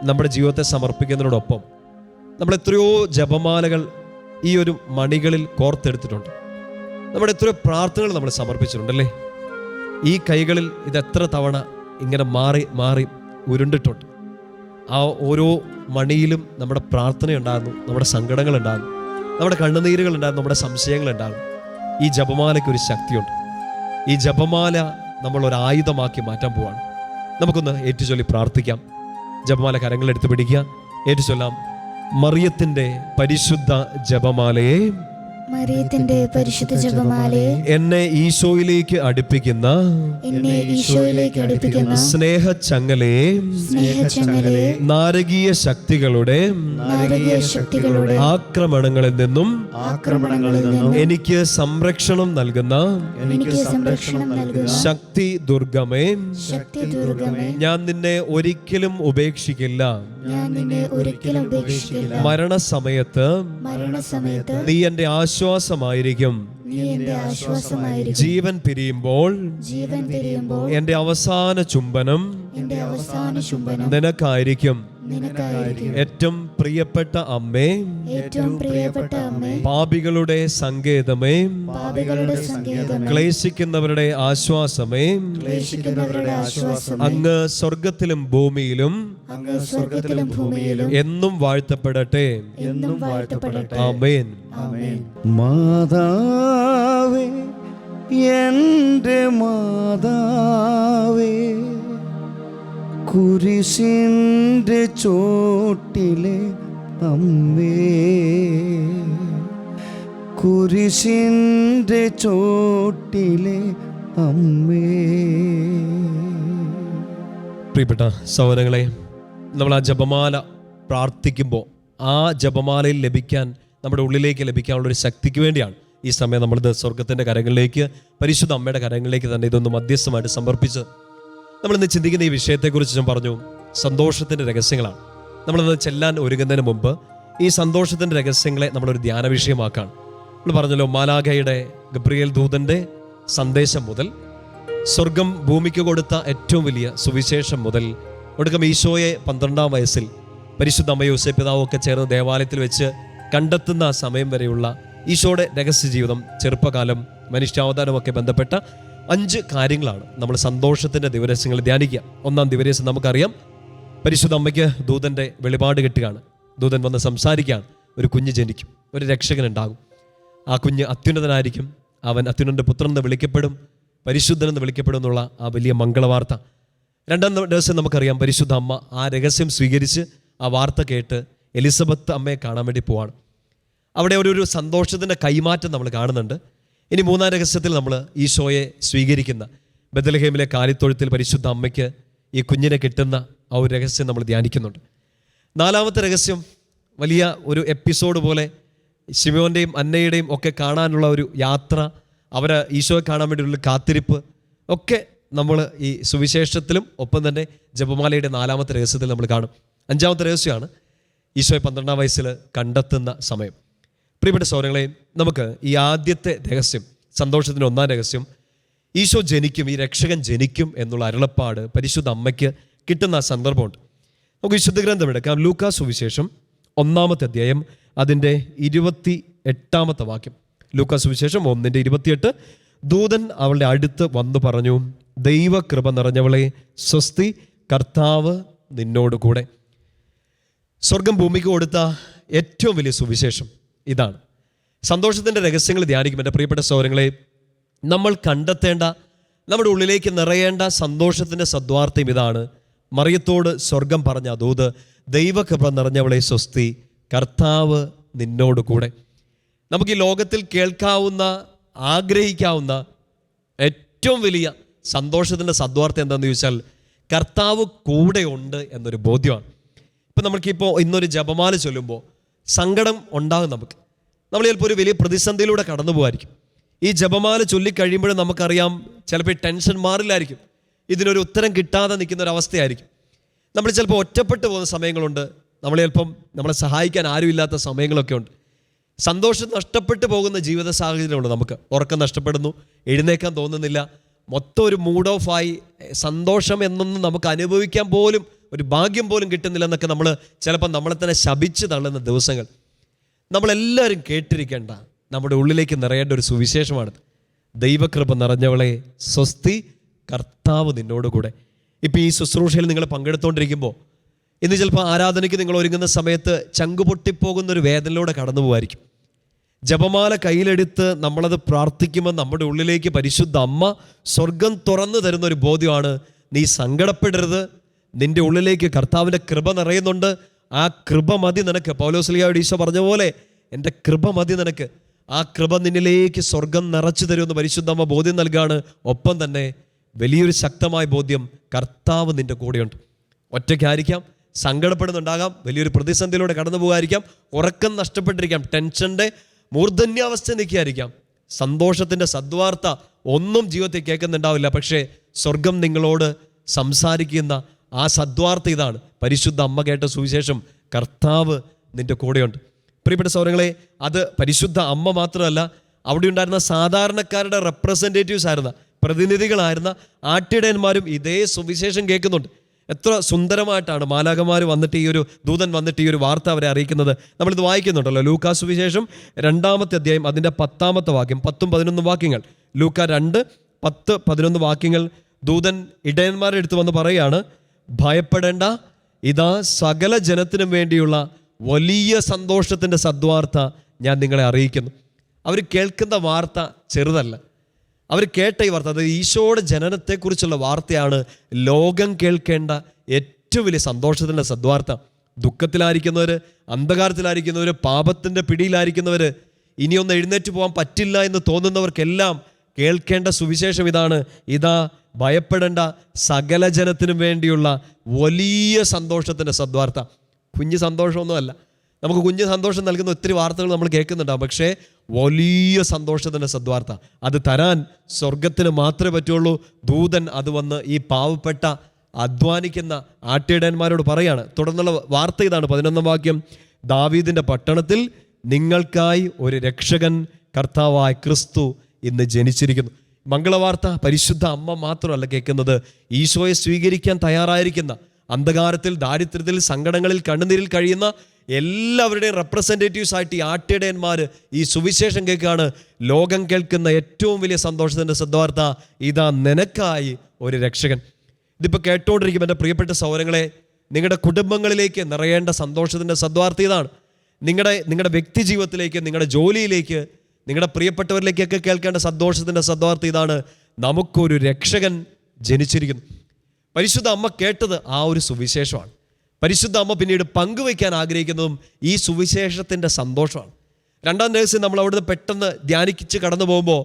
നമ്മുടെ ജീവിതത്തെ സമർപ്പിക്കുന്നതിനോടൊപ്പം നമ്മൾ എത്രയോ ജപമാലകൾ ഈ ഒരു മണികളിൽ കോർത്തെടുത്തിട്ടുണ്ട്. നമ്മുടെ എത്രയോ പ്രാർത്ഥനകൾ നമ്മൾ സമർപ്പിച്ചിട്ടുണ്ടല്ലേ. ഈ കൈകളിൽ ഇതെത്ര തവണ ഇങ്ങനെ മാറി മാറി ഉരുണ്ടിട്ടുണ്ട്. ആ ഓരോ മണിയിലും നമ്മുടെ പ്രാർത്ഥനയുണ്ടാകുന്നു, നമ്മുടെ സങ്കടങ്ങളുണ്ടാകുന്നു, നമ്മുടെ കണ്ണുനീരുകളുണ്ടാകും, നമ്മുടെ സംശയങ്ങളുണ്ടാകും. ഈ ജപമാലയ്ക്ക് ഒരു ശക്തിയുണ്ട്. ഈ ജപമാല നമ്മൾ ഒരു ആയുധമാക്കി മാറ്റാൻ പോവാണ്. നമുക്കൊന്ന് ഏറ്റുചൊല്ലി പ്രാർത്ഥിക്കാം. ജപമാല കരങ്ങളെടുത്ത് പിടിക്കുക, ഏറ്റുചൊല്ലാം. മറിയത്തിൻ്റെ പരിശുദ്ധ ജപമാലയെ, മറിയത്തിന്റെ പരിശുദ്ധ ജപമാലയെ, എന്നെ ഈശോയിലേക്ക് അടുപ്പിക്കുന്ന സ്നേഹച്ചങ്ങലയെ, നാരകീയ ശക്തികളുടെ ആക്രമണങ്ങളിൽ നിന്നും എനിക്ക് സംരക്ഷണം നൽകുന്ന ശക്തി ദുർഗമേ, ഞാൻ നിന്നെ ഒരിക്കലും ഉപേക്ഷിക്കില്ല. മരണസമയത്ത് നീ എന്റെ ആശ്വാസമായിരിക്കും. ജീവൻ പിരിയുമ്പോൾ എന്റെ അവസാന ചുംബനം നിനക്കായിരിക്കും. ഏറ്റവും പ്രിയപ്പെട്ട അമ്മേ, പാപികളുടെ സങ്കേതമേ, ക്ലേശിക്കുന്നവരുടെ ആശ്വാസമേ, അങ്ങ് സ്വർഗത്തിലും ഭൂമിയിലും എന്നും വാഴ്ത്തപ്പെടട്ടെ. ആമേൻ. മാതാവേ, എൻ്റെ മാതാവേ, കുരിശിൻ്റെ ചോട്ടിലെ അമ്മേ, കുരിശിൻ്റെ ചോട്ടിലെ അമ്മേ. പ്രിയപ്പെട്ട സഹോദരങ്ങളെ, നമ്മൾ ആ ജപമാല പ്രാർത്ഥിക്കുമ്പോൾ ആ ജപമാലയിൽ ലഭിക്കാൻ, നമ്മുടെ ഉള്ളിലേക്ക് ലഭിക്കാനുള്ളൊരു ശക്തിക്ക് വേണ്ടിയാണ് ഈ സമയം നമ്മളിത് സ്വർഗത്തിൻ്റെ കരങ്ങളിലേക്ക്, പരിശുദ്ധ അമ്മയുടെ കരങ്ങളിലേക്ക് തന്നെ ഇതൊന്ന് മധ്യസ്ഥമായിട്ട് സമർപ്പിച്ച് നമ്മളിന്ന് ചിന്തിക്കുന്ന ഈ വിഷയത്തെക്കുറിച്ച് ഞാൻ പറഞ്ഞു, സന്തോഷത്തിൻ്റെ രഹസ്യങ്ങളാണ്. നമ്മളിന്ന് ചെല്ലാൻ ഒരുങ്ങുന്നതിന് മുമ്പ് ഈ സന്തോഷത്തിൻ്റെ രഹസ്യങ്ങളെ നമ്മളൊരു ധ്യാന വിഷയമാക്കാണ്. നമ്മൾ പറഞ്ഞല്ലോ, മാലാഖയുടെ ഗബ്രിയേൽ ദൂതൻ്റെ സന്ദേശം മുതൽ സ്വർഗം ഭൂമിക്ക് കൊടുത്ത ഏറ്റവും വലിയ സുവിശേഷം മുതൽ ഒടുക്കം ഈശോയെ 12-ാം വയസ്സിൽ പരിശുദ്ധ അമ്മ യോസേപ്പ് പിതാവും ഒക്കെ ചേർന്ന് ദേവാലയത്തിൽ വെച്ച് കണ്ടെത്തുന്ന ആ സമയം വരെയുള്ള ഈശോയുടെ രഹസ്യ ജീവിതം, ചെറുപ്പകാലം, മനുഷ്യാവതാരമൊക്കെ ബന്ധപ്പെട്ട 5 കാര്യങ്ങളാണ് നമ്മൾ സന്തോഷത്തിൻ്റെ ദിവരഹസ്യങ്ങൾ ധ്യാനിക്കുക. 1-ാം ദിവരഹസ്യം നമുക്കറിയാം, പരിശുദ്ധ അമ്മയ്ക്ക് ദൂതൻ്റെ വെളിപാട് കിട്ടുകയാണ്. ദൂതൻ വന്ന് സംസാരിക്കുകയാണ്, ഒരു കുഞ്ഞ് ജനിക്കും, ഒരു രക്ഷകൻ ഉണ്ടാകും, ആ കുഞ്ഞ് അത്യുന്നതനായിരിക്കും, അവൻ അത്യുന്നതൻ്റെ പുത്രൻ എന്ന് വിളിക്കപ്പെടും, പരിശുദ്ധനെന്ന് വിളിക്കപ്പെടും എന്നുള്ള ആ വലിയ മംഗളവാർത്ത. 2-ാം ദിവസം നമുക്കറിയാം, പരിശുദ്ധ അമ്മ ആ രഹസ്യം സ്വീകരിച്ച് ആ വാർത്ത കേട്ട് എലിസബത്ത് അമ്മയെ കാണാൻ വേണ്ടി പോവാണ്. അവിടെ ഒരു സന്തോഷത്തിൻ്റെ കൈമാറ്റം നമ്മൾ കാണുന്നുണ്ട്. ഇനി 3-ാം രഹസ്യത്തിൽ നമ്മൾ ഈശോയെ സ്വീകരിക്കുന്ന ബെത്ലഹേമിലെ കാലിത്തൊഴുത്തിൽ പരിശുദ്ധ അമ്മയ്ക്ക് ഈ കുഞ്ഞിനെ കിട്ടുന്ന ആ ഒരു രഹസ്യം നമ്മൾ ധ്യാനിക്കുന്നുണ്ട്. നാലാമത്തെ രഹസ്യം വലിയ ഒരു എപ്പിസോഡ് പോലെ ശിമോൻ്റെയും അന്നയുടെയും ഒക്കെ കാണാനുള്ള ഒരു യാത്ര, അവരെ ഈശോയെ കാണാൻ വേണ്ടിയുള്ള കാത്തിരിപ്പ് ഒക്കെ നമ്മൾ ഈ സുവിശേഷത്തിലും ഒപ്പം തന്നെ ജപമാലയുടെ നാലാമത്തെ രഹസ്യത്തിൽ നമ്മൾ കാണും. അഞ്ചാമത്തെ രഹസ്യമാണ് ഈശോയെ 12-ാം വയസ്സിൽ കണ്ടെത്തുന്ന സമയം. പ്രിയപ്പെട്ട സഹോദരങ്ങളെ, നമുക്ക് ഈ ആദ്യത്തെ രഹസ്യം, സന്തോഷത്തിൻ്റെ ഒന്നാം രഹസ്യം, ഈശോ ജനിക്കും, ഈ രക്ഷകൻ ജനിക്കും എന്നുള്ള അരുളപ്പാട് പരിശുദ്ധ അമ്മയ്ക്ക് കിട്ടുന്ന സന്ദർഭമുണ്ട്. നമുക്ക് വിശുദ്ധ ഗ്രന്ഥം എടുക്കാം. ലൂക്കാ സുവിശേഷം 1-ാമത്തെ അധ്യായം അതിൻ്റെ 28-ാമത്തെ വാക്യം. ലൂക്കാ സുവിശേഷം 1:28. ദൂതൻ അവളുടെ അടുത്ത് വന്നു പറഞ്ഞു, ദൈവകൃപ നിറഞ്ഞവളെ സ്വസ്തി, കർത്താവ് നിന്നോട് കൂടെ. സ്വർഗം ഭൂമിക്ക് കൊടുത്ത ഏറ്റവും വലിയ സുവിശേഷം ഇതാണ്. സന്തോഷത്തിൻ്റെ രഹസ്യങ്ങൾ ധ്യാനിക്കും എൻ്റെ പ്രിയപ്പെട്ട സഹോദരങ്ങളെ. നമ്മൾ കണ്ടെത്തേണ്ട, നമ്മുടെ ഉള്ളിലേക്ക് നിറയേണ്ട സന്തോഷത്തിൻ്റെ സദ്വാർത്തയും ഇതാണ്. മറിയത്തോട് സ്വർഗം പറഞ്ഞ ദൂത്, ദൈവകൃപ നിറഞ്ഞവളെ സ്വസ്തി, കർത്താവ് നിന്നോട് കൂടെ. നമുക്ക് ഈ ലോകത്തിൽ കേൾക്കാവുന്ന, ആഗ്രഹിക്കാവുന്ന ഏറ്റവും വലിയ സന്തോഷത്തിൻ്റെ സദ്വാർത്ത എന്താണെന്ന് ചോദിച്ചാൽ കർത്താവ് കൂടെ ഉണ്ട് എന്നൊരു ബോധ്യമാണ്. ഇപ്പം നമുക്കിപ്പോൾ ഇന്നൊരു ജപമാല ചൊല്ലുമ്പോൾ സങ്കടം ഉണ്ടാകും. നമ്മൾ ചിലപ്പോൾ ഒരു വലിയ പ്രതിസന്ധിയിലൂടെ കടന്നു പോകുമായിരിക്കും. ഈ ജപമാല ചൊല്ലിക്കഴിയുമ്പോഴും നമുക്കറിയാം ചിലപ്പോൾ ഈ ടെൻഷൻ മാറില്ലായിരിക്കും, ഇതിനൊരു ഉത്തരം കിട്ടാതെ നിൽക്കുന്ന ഒരു അവസ്ഥയായിരിക്കും. നമ്മൾ ചിലപ്പോൾ ഒറ്റപ്പെട്ടു പോകുന്ന സമയങ്ങളുണ്ട്, നമ്മൾ ചിലപ്പം നമ്മളെ സഹായിക്കാൻ ആരുമില്ലാത്ത സമയങ്ങളൊക്കെ ഉണ്ട്. സന്തോഷം നഷ്ടപ്പെട്ടു പോകുന്ന ജീവിത സാഹചര്യമുണ്ട്. നമുക്ക് ഉറക്കം നഷ്ടപ്പെടുന്നു, എഴുന്നേക്കാൻ തോന്നുന്നില്ല, മൊത്തം ഒരു മൂഡ് ഓഫ് ആയി, സന്തോഷം എന്നൊന്നും നമുക്ക് അനുഭവിക്കാൻ പോലും ഒരു ഭാഗ്യം പോലും കിട്ടുന്നില്ല എന്നൊക്കെ നമ്മൾ ചിലപ്പോൾ നമ്മളെ തന്നെ ശപിച്ച് തള്ളുന്ന ദിവസങ്ങൾ. നമ്മളെല്ലാവരും കേട്ടിരിക്കേണ്ട, നമ്മുടെ ഉള്ളിലേക്ക് നിറയേണ്ട ഒരു സുവിശേഷമാണ് ദൈവകൃപ നിറഞ്ഞവളെ സ്വസ്തി, കർത്താവ് നിന്നോട് കൂടെ. ഇപ്പോൾ ഈ ശുശ്രൂഷയിൽ നിങ്ങൾ പങ്കെടുത്തുകൊണ്ടിരിക്കുമ്പോൾ, ഇന്ന് ചിലപ്പോൾ ആരാധനയ്ക്ക് നിങ്ങൾ ഒരുങ്ങുന്ന സമയത്ത് ചങ്കുപൊട്ടിപ്പോകുന്നൊരു വേദനയിലൂടെ കടന്നു പോകുമായിരിക്കും. ജപമാല കയ്യിലെടുത്ത് നമ്മളത് പ്രാർത്ഥിക്കുമ്പോൾ നമ്മുടെ ഉള്ളിലേക്ക് പരിശുദ്ധ അമ്മ സ്വർഗം തുറന്നു തരുന്നൊരു ബോധ്യമാണ്, നീ സങ്കടപ്പെടരുത്, നിൻ്റെ ഉള്ളിലേക്ക് കർത്താവിൻ്റെ കൃപ നിറയുന്നുണ്ട്, ആ കൃപ മതി നിനക്ക്. പൗലോസ്ലീഹയോട് ഈശോ പറഞ്ഞ പോലെ എൻ്റെ കൃപ മതി നിനക്ക്, ആ കൃപ നിന്നിലേക്ക് സ്വർഗം നിറച്ചു തരുമെന്ന് പരിശുദ്ധമ്മ ബോധ്യം നൽകുകയാണ്. ഒപ്പം തന്നെ വലിയൊരു ശക്തമായ ബോധ്യം, കർത്താവ് നിൻ്റെ കൂടെയുണ്ട്. ഒറ്റയ്ക്കായിരിക്കാം, സങ്കടപ്പെടുന്നുണ്ടാകാം, വലിയൊരു പ്രതിസന്ധിയിലൂടെ കടന്നു പോകുമായിരിക്കാം, ഉറക്കം നഷ്ടപ്പെട്ടിരിക്കാം, ടെൻഷൻ്റെ മൂർധന്യാവസ്ഥ നിൽക്കുകയായിരിക്കാം, സന്തോഷത്തിൻ്റെ സദ്വാർത്ത ഒന്നും ജീവിതത്തിൽ കേൾക്കുന്നുണ്ടാവില്ല. പക്ഷേ സ്വർഗം നിങ്ങളോട് സംസാരിക്കുന്ന ആ സദ്വാർത്ത ഇതാണ്. പരിശുദ്ധ അമ്മ കേട്ട സുവിശേഷം, കർത്താവ് നിൻ്റെ കൂടെയുണ്ട്. പ്രിയപ്പെട്ട സഹോദരങ്ങളെ, അത് പരിശുദ്ധ അമ്മ മാത്രമല്ല, അവിടെ ഉണ്ടായിരുന്ന സാധാരണക്കാരുടെ റെപ്രസെൻറ്റേറ്റീവ്സ് ആയിരുന്ന, പ്രതിനിധികളായിരുന്ന ആട്ടിടയന്മാരും ഇതേ സുവിശേഷം കേൾക്കുന്നുണ്ട്. എത്ര സുന്ദരമായിട്ടാണ് മാലാഖമാർ വന്നിട്ട് ഈ ഒരു ദൂതൻ വന്നിട്ട് ഈ ഒരു വാർത്ത അവരെ അറിയിക്കുന്നത്. നമ്മളിത് വായിക്കുന്നുണ്ടല്ലോ. ലൂക്കാ സുവിശേഷം 2-ാമത്തെ അധ്യായം അതിൻ്റെ 10-ാമത്തെ വാക്യം, 10-11 വാക്യങ്ങൾ. ലൂക്കാ 2:10-11 വാക്യങ്ങൾ. ദൂതൻ ഇടയന്മാരുടെ അടുത്ത് വന്ന് പറയുകയാണ്, ഭയപ്പെടേണ്ട, ഇതാ സകല ജനത്തിനും വേണ്ടിയുള്ള വലിയ സന്തോഷത്തിൻ്റെ സദ്വാർത്ത ഞാൻ നിങ്ങളെ അറിയിക്കുന്നു. അവർ കേൾക്കുന്ന വാർത്ത ചെറുതല്ല. അവർ കേട്ട ഈ വാർത്ത, അത് ഈശോയുടെ ജനനത്തെക്കുറിച്ചുള്ള വാർത്തയാണ് ലോകം കേൾക്കേണ്ട ഏറ്റവും വലിയ സന്തോഷത്തിൻ്റെ സദ്വാർത്ത. ദുഃഖത്തിലായിരിക്കുന്നവർ, അന്ധകാരത്തിലായിരിക്കുന്നവർ, പാപത്തിൻ്റെ പിടിയിലായിരിക്കുന്നവർ, ഇനിയൊന്ന് എഴുന്നേറ്റ് പോകാൻ പറ്റില്ല എന്ന് തോന്നുന്നവർക്കെല്ലാം കേൾക്കേണ്ട സുവിശേഷം ഇതാണ്. ഇതാ ഭയപ്പെടേണ്ട, സകല ജനത്തിനും വേണ്ടിയുള്ള വലിയ സന്തോഷത്തിൻ്റെ സദ്വാർത്ത. കുഞ്ഞ് സന്തോഷമൊന്നുമല്ല, നമുക്ക് കുഞ്ഞ് സന്തോഷം നൽകുന്ന ഒത്തിരി വാർത്തകൾ നമ്മൾ കേൾക്കുന്നുണ്ടാവും. പക്ഷേ വലിയ സന്തോഷത്തിൻ്റെ സദ്വാർത്ത അത് തരാൻ സ്വർഗത്തിന് മാത്രമേ പറ്റുള്ളൂ. ദൂതൻ അത് വന്ന് ഈ പാവപ്പെട്ട അധ്വാനിക്കുന്ന ആട്ടിടയന്മാരോട് പറയാണ്. തുടർന്നുള്ള വാർത്ത ഇതാണ്, 11-ാം വാക്യം. ദാവീദിൻ്റെ പട്ടണത്തിൽ നിങ്ങൾക്കായി ഒരു രക്ഷകൻ, കർത്താവായ ക്രിസ്തു ഇന്ന് ജനിച്ചിരിക്കുന്നു. മംഗളവാർത്ത പരിശുദ്ധ അമ്മ മാത്രമല്ല കേൾക്കുന്നത്, ഈശോയെ സ്വീകരിക്കാൻ തയ്യാറായിരിക്കുന്ന, അന്ധകാരത്തിൽ, ദാരിദ്ര്യത്തിൽ, സങ്കടങ്ങളിൽ, കണ്ണുനീരിൽ കഴിയുന്ന എല്ലാവരുടെയും റെപ്രസെൻറ്റേറ്റീവ്സ് ആയിട്ട് ഈ ആട്ടിടയന്മാർ ഈ സുവിശേഷം കേൾക്കുകയാണ്. ലോകം കേൾക്കുന്ന ഏറ്റവും വലിയ സന്തോഷത്തിൻ്റെ സദ്വാർത്ത, ഇതാ നിനക്കായി ഒരു രക്ഷകൻ. ഇതിപ്പോൾ കേട്ടുകൊണ്ടിരിക്കും എൻ്റെ പ്രിയപ്പെട്ട സഹോദരങ്ങളെ, നിങ്ങളുടെ കുടുംബങ്ങളിലേക്ക് നിറയേണ്ട സന്തോഷത്തിൻ്റെ സദ്വാർത്ത ഇതാണ്. നിങ്ങളുടെ വ്യക്തി ജീവിതത്തിലേക്ക്, നിങ്ങളുടെ ജോലിയിലേക്ക്, നിങ്ങളുടെ പ്രിയപ്പെട്ടവരിലേക്കൊക്കെ കേൾക്കേണ്ട സന്തോഷത്തിൻ്റെ സദ്വാർത്ത ഇതാണ്, നമുക്കൊരു രക്ഷകൻ ജനിച്ചിരിക്കുന്നു. പരിശുദ്ധ അമ്മ കേട്ടത് ആ ഒരു സുവിശേഷമാണ്. പരിശുദ്ധ അമ്മ പിന്നീട് പങ്കുവയ്ക്കാൻ ആഗ്രഹിക്കുന്നതും ഈ സുവിശേഷത്തിൻ്റെ സന്തോഷമാണ്. രണ്ടാം രഹസ്യം നമ്മൾ അവിടുന്ന് പെട്ടെന്ന് ധ്യാനിച്ച് കടന്നു പോകുമ്പോൾ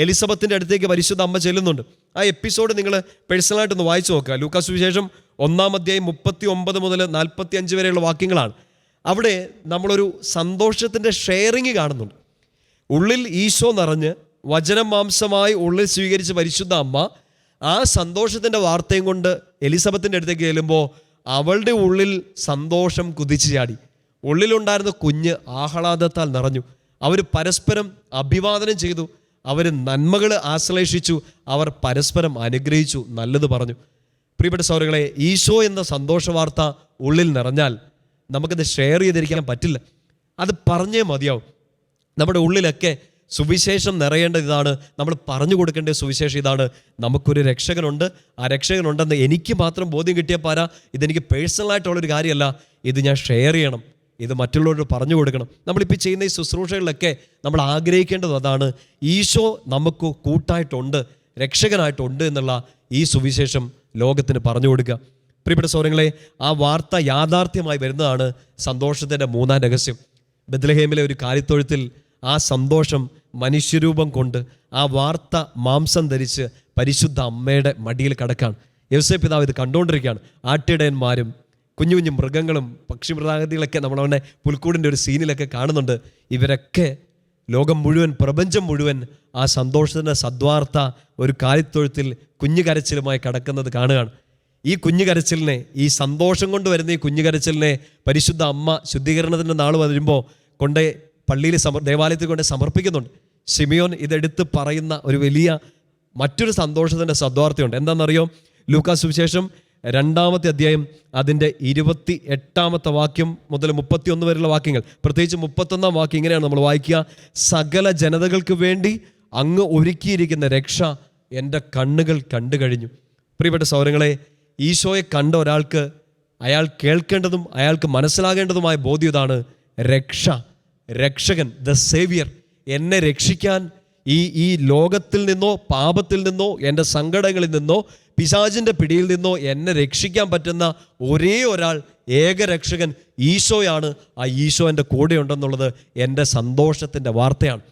എലിസബത്തിൻ്റെ അടുത്തേക്ക് പരിശുദ്ധ അമ്മ ചെല്ലുന്നുണ്ട്. ആ എപ്പിസോഡ് നിങ്ങൾ പേഴ്സണലായിട്ടൊന്ന് വായിച്ചു നോക്കുക. ലൂക്കാ സുവിശേഷം 1-ാം അധ്യായം 39 മുതൽ 45 വരെയുള്ള വാക്യങ്ങളാണ്. അവിടെ നമ്മളൊരു സന്തോഷത്തിൻ്റെ ഷെയറിങ് കാണുന്നുണ്ട്. ഉള്ളിൽ ഈശോ നിറഞ്ഞ് വചനം മാംസമായി ഉള്ളിൽ സ്വീകരിച്ച പരിശുദ്ധ അമ്മ ആ സന്തോഷത്തിൻ്റെ വാർത്തയും കൊണ്ട് എലിസബത്തിൻ്റെ അടുത്തേക്ക് ചെല്ലുമ്പോൾ അവളുടെ ഉള്ളിൽ സന്തോഷം കുതിച്ചു ചാടി. ഉള്ളിലുണ്ടായിരുന്ന കുഞ്ഞ് ആഹ്ലാദത്താൽ നിറഞ്ഞു. അവർ പരസ്പരം അഭിവാദനം ചെയ്തു, അവർ നന്മകൾ ആശ്ലേഷിച്ചു, അവർ പരസ്പരം അനുഗ്രഹിച്ചു, നല്ലത് പറഞ്ഞു. പ്രിയപ്പെട്ട സഹോദരങ്ങളെ, ഈശോ എന്ന സന്തോഷ വാർത്ത ഉള്ളിൽ നിറഞ്ഞാൽ നമുക്കത് ഷെയർ ചെയ്തിരിക്കാൻ പറ്റില്ല. അത് പറഞ്ഞേ മതിയാവും. നമ്മുടെ ഉള്ളിലൊക്കെ സുവിശേഷം നിറയേണ്ടത് ഇതാണ്, നമ്മൾ പറഞ്ഞു കൊടുക്കേണ്ട സുവിശേഷം ഇതാണ്. നമുക്കൊരു രക്ഷകനുണ്ട്, ആ രക്ഷകനുണ്ടെന്ന് എനിക്ക് മാത്രം ബോധ്യം കിട്ടിയാൽ പോരാ. ഇതെനിക്ക് പേഴ്സണലായിട്ടുള്ളൊരു കാര്യമല്ല, ഇത് ഞാൻ ഷെയർ ചെയ്യണം, ഇത് മറ്റുള്ളവരോട് പറഞ്ഞു കൊടുക്കണം. നമ്മളിപ്പോൾ ചെയ്യുന്ന ഈ ശുശ്രൂഷകളിലൊക്കെ നമ്മൾ ആഗ്രഹിക്കേണ്ടത് അതാണ്. ഈശോ നമുക്ക് കൂട്ടായിട്ടുണ്ട്, രക്ഷകനായിട്ടുണ്ട് എന്നുള്ള ഈ സുവിശേഷം ലോകത്തിന് പറഞ്ഞു കൊടുക്കുക. പ്രിയപ്പെട്ട സഹോദരങ്ങളെ, ആ വാർത്ത യാഥാർത്ഥ്യമായി വരുന്നതാണ് സന്തോഷത്തിൻ്റെ 3-ാം രഹസ്യം. ബെത്ലഹേമിലെ ഒരു കാലിത്തൊഴുത്തിൽ ആ സന്തോഷം മനുഷ്യരൂപം കൊണ്ട് ആ വാർത്ത മാംസം ധരിച്ച് പരിശുദ്ധ അമ്മയുടെ മടിയിൽ കിടക്കാണ്. യോസേപ്പ് പിതാവ് ഇത് കണ്ടുകൊണ്ടിരിക്കുകയാണ്. ആട്ടിടയന്മാരും കുഞ്ഞു കുഞ്ഞു മൃഗങ്ങളും പക്ഷിമൃഗാദികളൊക്കെ നമ്മളവനെ പുൽക്കൂടിൻ്റെ ഒരു സീനിലൊക്കെ കാണുന്നുണ്ട്. ഇവരൊക്കെ ലോകം മുഴുവൻ, പ്രപഞ്ചം മുഴുവൻ ആ സന്തോഷത്തിൻ്റെ സദ്വാർത്ത ഒരു കാലിത്തൊഴുത്തിൽ കുഞ്ഞു കരച്ചിലുമായി കിടക്കുന്നത് കാണുകയാണ്. ഈ കുഞ്ഞു കരച്ചിലിനെ, ഈ സന്തോഷം കൊണ്ട് വരുന്ന ഈ കുഞ്ഞു കരച്ചിലിനെ പരിശുദ്ധ അമ്മ ശുദ്ധീകരണത്തിൻ്റെ നാൾ വരുമ്പോൾ കൊണ്ടേ പള്ളിയിൽ ദേവാലയത്തിൽ കൊണ്ട് സമർപ്പിക്കുന്നുണ്ട്. ശിമിയോൻ ഇതെടുത്ത് പറയുന്ന ഒരു വലിയ മറ്റൊരു സന്തോഷത്തിൻ്റെ സദ്വാർത്തയുണ്ട്. എന്താണെന്നറിയോ? ലൂക്കാ സുവിശേഷം 2-ാമത്തെ അധ്യായം അതിൻ്റെ 28-ാമത്തെ വാക്യം മുതൽ 31 വരെയുള്ള വാക്യങ്ങൾ, പ്രത്യേകിച്ച് 31-ാം വാക്യം ഇങ്ങനെയാണ് നമ്മൾ വായിക്കുക: സകല ജനതകൾക്ക് വേണ്ടി അങ്ങ് ഒരുക്കിയിരിക്കുന്ന രക്ഷ എൻ്റെ കണ്ണുകൾ കണ്ടു കഴിഞ്ഞു. പ്രിയപ്പെട്ട സഹോദരങ്ങളെ, ഈശോയെ കണ്ട ഒരാൾക്ക് അയാൾ കേൾക്കേണ്ടതും അയാൾക്ക് മനസ്സിലാകേണ്ടതുമായ ബോധ്യം ഇതാണ്: രക്ഷകൻ, ദ സേവിയർ, എന്നെ രക്ഷിക്കാൻ ഈ ലോകത്തിൽ നിന്നോ പാപത്തിൽ നിന്നോ എൻ്റെ സങ്കടങ്ങളിൽ നിന്നോ പിശാചിൻ്റെ പിടിയിൽ നിന്നോ എന്നെ രക്ഷിക്കാൻ പറ്റുന്ന ഒരേ ഒരാൾ, ഏകരക്ഷകൻ ഈശോയാണ്. ആ ഈശോ എൻ്റെ കൂടെ ഉണ്ടെന്നുള്ളത് എൻ്റെ സന്തോഷത്തിൻ്റെ വാർത്തയാണ്.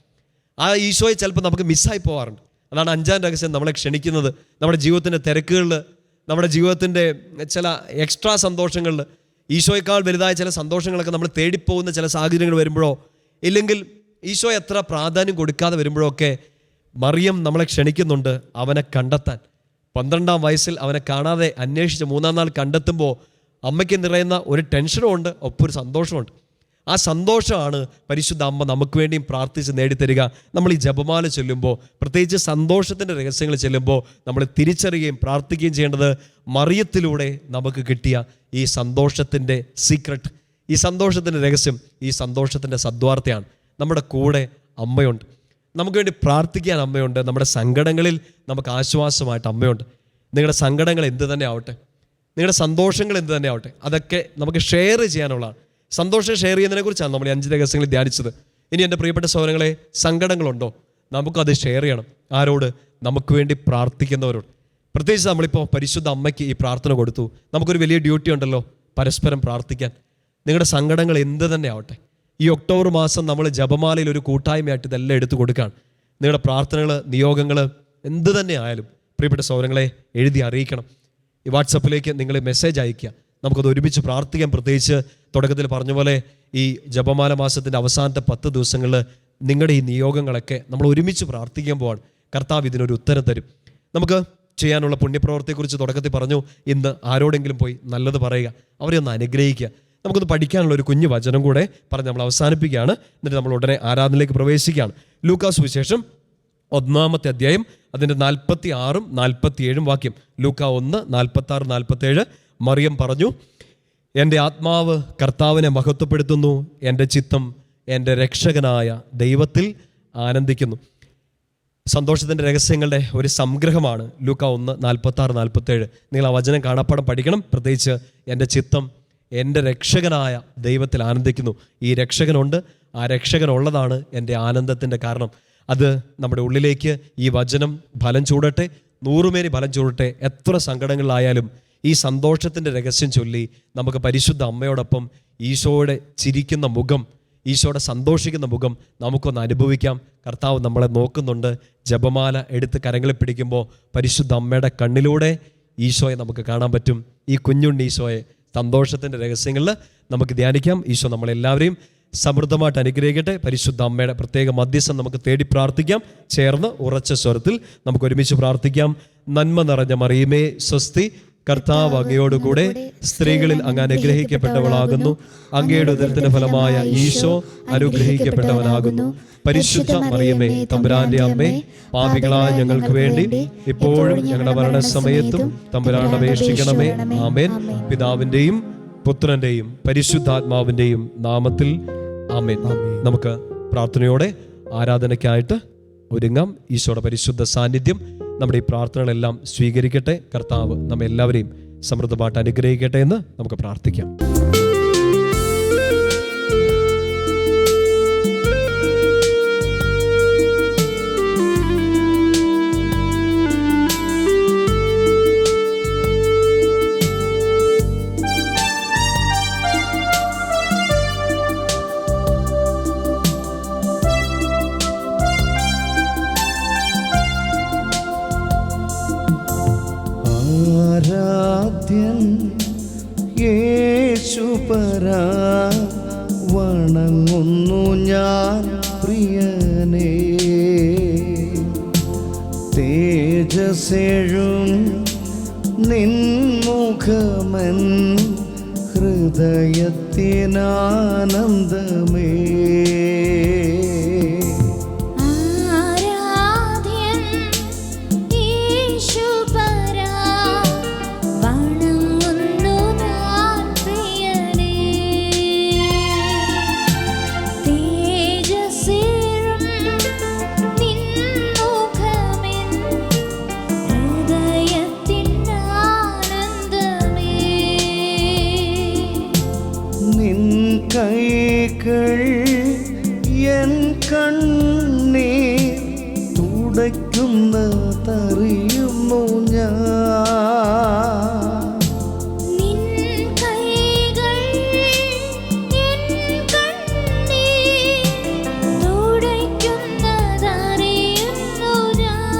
ആ ഈശോയെ ചിലപ്പോൾ നമുക്ക് മിസ്സായി പോകാറുണ്ട്. അതാണ് 5-ാം രഹസ്യം നമ്മളെ ക്ഷണിക്കുന്നത്. നമ്മുടെ ജീവിതത്തിൻ്റെ തിരക്കുകളിൽ, നമ്മുടെ ജീവിതത്തിൻ്റെ ചില എക്സ്ട്രാ സന്തോഷങ്ങളിൽ, ഈശോയേക്കാൾ വലുതായ ചില സന്തോഷങ്ങളൊക്കെ നമ്മൾ തേടിപ്പോകുന്ന ചില സാഹചര്യങ്ങൾ വരുമ്പോഴോ, ഇല്ലെങ്കിൽ ഈശോ എത്ര പ്രാധാന്യം കൊടുക്കാതെ വരുമ്പോഴോ ഒക്കെ മറിയം നമ്മളെ ക്ഷണിക്കുന്നുണ്ട് അവനെ കണ്ടെത്താൻ. 12-ാം വയസ്സിൽ അവനെ കാണാതെ അന്വേഷിച്ച് 3-ാം നാൾ കണ്ടെത്തുമ്പോൾ അമ്മയ്ക്ക് നിറയുന്ന ഒരു ടെൻഷനും ഉണ്ട്, ഒപ്പം ഒരു സന്തോഷമുണ്ട്. ആ സന്തോഷമാണ് പരിശുദ്ധ അമ്മ നമുക്ക് വേണ്ടിയും പ്രാർത്ഥിച്ച് നേടിത്തരിക. നമ്മൾ ഈ ജപമാല ചൊല്ലുമ്പോൾ, പ്രത്യേകിച്ച് സന്തോഷത്തിൻ്റെ രഹസ്യങ്ങൾ ചെല്ലുമ്പോൾ നമ്മൾ തിരിച്ചറിയുകയും പ്രാർത്ഥിക്കുകയും ചെയ്യേണ്ടത് മറിയത്തിലൂടെ നമുക്ക് കിട്ടിയ ഈ സന്തോഷത്തിൻ്റെ സീക്രട്ട്, ഈ സന്തോഷത്തിൻ്റെ രഹസ്യം, ഈ സന്തോഷത്തിൻ്റെ സദ്വാർത്തയാണ്. നമ്മുടെ കൂടെ അമ്മയുണ്ട്, നമുക്ക് വേണ്ടി പ്രാർത്ഥിക്കാൻ അമ്മയുണ്ട്, നമ്മുടെ സങ്കടങ്ങളിൽ നമുക്ക് ആശ്വാസമായിട്ട് അമ്മയുണ്ട്. നിങ്ങളുടെ സങ്കടങ്ങൾ എന്ത് തന്നെ ആവട്ടെ, നിങ്ങളുടെ സന്തോഷങ്ങൾ എന്ത് തന്നെ ആവട്ടെ, അതൊക്കെ നമുക്ക് ഷെയർ ചെയ്യാനുള്ളതാണ്. സന്തോഷം ഷെയർ ചെയ്യുന്നതിനെക്കുറിച്ചാണ് നമ്മൾ 5 രഹസ്യങ്ങളിൽ ധ്യാനിച്ചത്. ഇനി എൻ്റെ പ്രിയപ്പെട്ട സഹോദരങ്ങളെ, സങ്കടങ്ങളുണ്ടോ? നമുക്കത് ഷെയർ ചെയ്യണം. ആരോട്? നമുക്ക് വേണ്ടി പ്രാർത്ഥിക്കുന്നവരോട്. പ്രത്യേകിച്ച് നമ്മളിപ്പോൾ പരിശുദ്ധ അമ്മയ്ക്ക് ഈ പ്രാർത്ഥന കൊടുത്തു. നമുക്കൊരു വലിയ ഡ്യൂട്ടി ഉണ്ടല്ലോ, പരസ്പരം പ്രാർത്ഥിക്കാൻ. നിങ്ങളുടെ സങ്കടങ്ങൾ എന്ത് തന്നെ ആവട്ടെ, ഈ ഒക്ടോബർ മാസം നമ്മൾ ജപമാലയിൽ ഒരു കൂട്ടായ്മയായിട്ട് ഇതെല്ലാം എടുത്തു കൊടുക്കുകയാണ്. നിങ്ങളുടെ പ്രാർത്ഥനകൾ, നിയോഗങ്ങൾ എന്ത് തന്നെ ആയാലും പ്രിയപ്പെട്ട സഹോദരങ്ങളെ എഴുതി അറിയിക്കണം. ഈ വാട്സപ്പിലേക്ക് നിങ്ങൾ മെസ്സേജ് അയയ്ക്കുക, നമുക്കത് ഒരുമിച്ച് പ്രാർത്ഥിക്കാം. പ്രത്യേകിച്ച് തുടക്കത്തിൽ പറഞ്ഞ പോലെ ഈ ജപമാല മാസത്തിൻ്റെ അവസാനത്തെ 10 ദിവസങ്ങളിൽ നിങ്ങളുടെ ഈ നിയോഗങ്ങളൊക്കെ നമ്മൾ ഒരുമിച്ച് പ്രാർത്ഥിക്കാൻ പോവാണ്. കർത്താവ് ഇതിനൊരു ഉത്തരം തരും. നമുക്ക് ചെയ്യാനുള്ള പുണ്യപ്രവർത്തിയെക്കുറിച്ച് തുടക്കത്തിൽ പറഞ്ഞു. ഇന്ന് ആരോടെങ്കിലും പോയി നല്ലത് പറയുക, അവരെ ഒന്ന് അനുഗ്രഹിക്കുക. നമുക്കൊന്ന് പഠിക്കാനുള്ള ഒരു കുഞ്ഞു വചനം കൂടെ പറഞ്ഞ് നമ്മൾ അവസാനിപ്പിക്കുകയാണ്. എന്നിട്ട് നമ്മൾ ഉടനെ ആരാധനയിലേക്ക് പ്രവേശിക്കുകയാണ്. ലൂക്കാ സുവിശേഷം 1-ാമത്തെ അധ്യായം അതിൻ്റെ 46-ഉം 47-ഉം വാക്യം. ലൂക്കാ 1, 46, 47. മറിയം പറഞ്ഞു: എൻ്റെ ആത്മാവ് കർത്താവിനെ മഹത്വപ്പെടുത്തുന്നു, എൻ്റെ ചിത്തം എൻ്റെ രക്ഷകനായ ദൈവത്തിൽ ആനന്ദിക്കുന്നു. സന്തോഷത്തിൻ്റെ രഹസ്യങ്ങളുടെ ഒരു സംഗ്രഹമാണ് ലൂക്കാ 1, 46, 47. നിങ്ങൾ ആ വചനം കാണാപ്പാടം പഠിക്കണം. പ്രത്യേകിച്ച് എൻ്റെ ചിത്തം എൻ്റെ രക്ഷകനായ ദൈവത്തിൽ ആനന്ദിക്കുന്നു. ഈ രക്ഷകനുണ്ട്, ആ രക്ഷകനുള്ളതാണ് എൻ്റെ ആനന്ദത്തിൻ്റെ കാരണം. അത് നമ്മുടെ ഉള്ളിലേക്ക് ഈ വചനം ഫലം ചൂടട്ടെ, 100 മേനി ഫലം ചൂടട്ടെ. എത്ര സങ്കടങ്ങളിലായാലും ഈ സന്തോഷത്തിൻ്റെ രഹസ്യം ചൊല്ലി നമുക്ക് പരിശുദ്ധ അമ്മയോടൊപ്പം ഈശോയുടെ ചിരിക്കുന്ന മുഖം, ഈശോയുടെ സന്തോഷിക്കുന്ന മുഖം നമുക്കൊന്ന് അനുഭവിക്കാം. കർത്താവ് നമ്മളെ നോക്കുന്നുണ്ട്. ജപമാല എടുത്ത് കരങ്ങളിൽ പിടിക്കുമ്പോൾ പരിശുദ്ധ അമ്മയുടെ കണ്ണിലൂടെ ഈശോയെ നമുക്ക് കാണാൻ പറ്റും. ഈ കുഞ്ഞുണ്ണി ഈശോയെ സന്തോഷത്തിൻ്റെ രഹസ്യങ്ങളിൽ നമുക്ക് ധ്യാനിക്കാം. ഈശോ നമ്മളെല്ലാവരെയും സമൃദ്ധമായിട്ട് അനുഗ്രഹിക്കട്ടെ. പരിശുദ്ധ അമ്മയുടെ പ്രത്യേക മധ്യസ്ഥം നമുക്ക് തേടി പ്രാർത്ഥിക്കാം. ചേർന്ന് ഉറച്ച സ്വരത്തിൽ നമുക്ക് ഒരുമിച്ച് പ്രാർത്ഥിക്കാം. നന്മ നിറഞ്ഞ മറിയമേ സ്വസ്തി, കർത്താവ് അങ്ങയോടുകൂടെ സ്ത്രീകളിൽ അങ്ങ് അനുഗ്രഹിക്കപ്പെട്ടവളാകുന്നു. അങ്ങയുടെ ഉദരത്തിന്റെ ഫലമായ ഈശോ അനുഗ്രഹിക്കപ്പെട്ടവനാകുന്നു. പരിശുദ്ധ മറിയമേ തമ്പുരാന്റെ അമ്മേ, പാപികളായ ഞങ്ങൾക്ക് വേണ്ടി ഇപ്പോഴും ഞങ്ങളുടെ മരണസമയത്തും തമ്പുരാനോട് അപേക്ഷിക്കണമേ. ആമേൻ. പിതാവിൻ്റെയും പുത്രൻ്റെയും പരിശുദ്ധാത്മാവിൻ്റെയും നാമത്തിൽ ആമേൻ. നമുക്ക് പ്രാർത്ഥനയോടെ ആരാധനയ്ക്കായിട്ട് ഒരുങ്ങാം. ഈശോയുടെ പരിശുദ്ധ സാന്നിധ്യം നമ്മുടെ ഈ പ്രാർത്ഥനകളെല്ലാം സ്വീകരിക്കട്ടെ. കർത്താവ് നമ്മെല്ലാവരെയും സമൃദ്ധമായിട്ട് അനുഗ്രഹിക്കട്ടെ എന്ന് നമുക്ക് പ്രാർത്ഥിക്കാം. ആരാധ്യൻ യേശുപരാ, വണങ്ങുന്നു ഞാൻ പ്രിയനേ. തേജസ്സെഴും നിൻമുഖമൻ ഹൃദയത്തിനാനന്ദമേ. കൈകൾ എൻ കണ്ണീർ തുടയ്ക്കുന്നതറിയുന്നു ഞാൻ. നിൻ കൈകൾ എൻ കണ്ണീർ തുടയ്ക്കുന്നതറിയുന്നു ഞാൻ.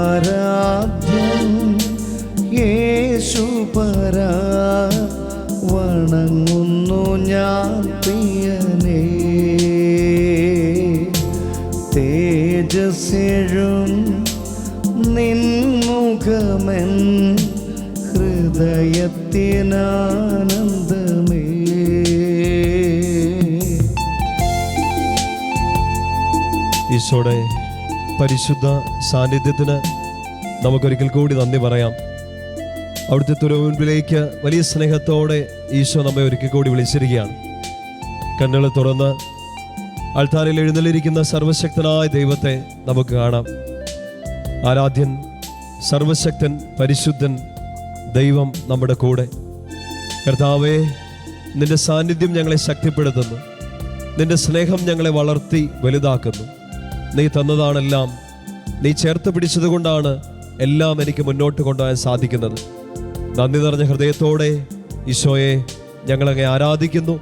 ആരാധ്യൻ യേശുപരാ, വണങ്ങുന്നു ഞാൻ പ്രിയനേ. തേജസ്സെഴും നിൻമുഖമൻ ഹൃദയത്തിനാനന്ദമേ. ഈശോയുടെ പരിശുദ്ധ സാന്നിധ്യത്തിന് നമുക്കൊരിക്കൽ കൂടി നന്ദി പറയാം. അവിടുത്തെ തിരുമുൻപിലേക്ക് വലിയ സ്നേഹത്തോടെ ഈശോ നമ്മെ ഒരിക്കൽ കൂടി വിളിച്ചിരിക്കുകയാണ്. കണ്ണുകൾ തുറന്ന് അൾത്താരിൽ എഴുന്നള്ളിരിക്കുന്ന സർവശക്തനായ ദൈവത്തെ നമുക്ക് കാണാം. ആരാധ്യൻ, സർവശക്തൻ, പരിശുദ്ധൻ ദൈവം നമ്മുടെ കൂടെ. കർത്താവേ, നിന്റെ സാന്നിധ്യം ഞങ്ങളെ ശക്തിപ്പെടുത്തുന്നു. നിന്റെ സ്നേഹം ഞങ്ങളെ വളർത്തി വലുതാക്കുന്നു. നീ തന്നതാണെല്ലാം. നീ ചേർത്ത് പിടിച്ചത് കൊണ്ടാണ് എല്ലാം എനിക്ക് മുന്നോട്ട് കൊണ്ടുപോകാൻ സാധിക്കുന്നത്. നന്ദി നിറഞ്ഞ ഹൃദയത്തോടെ ഈശോയെ ഞങ്ങളങ്ങെ ആരാധിക്കുന്നു,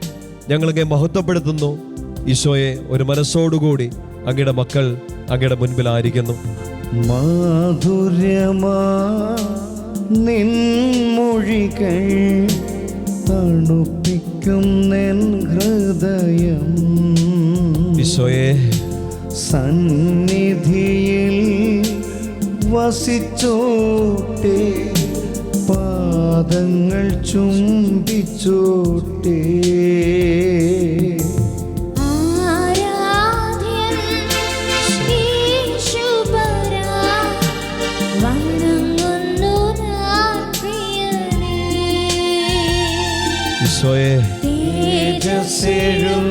ഞങ്ങളങ്ങെ മഹത്വപ്പെടുത്തുന്നു. ഈശോയെ, ഒരു മനസ്സോടുകൂടി അങ്ങയുടെ മക്കൾ അങ്ങയുടെ മുൻപിലായിരിക്കുന്നു. മാധുര്യമാ നിൻമൊഴികൾ തണുപ്പിക്കും ഹൃദയം. ഈശോയെ, സന്നിധിയിൽ വസിച്ചോട്ടെ, പാദങ്ങൾ ചുംബിച്ചോട്ടെ. ഈശോയെ, തേജസ്സെഴും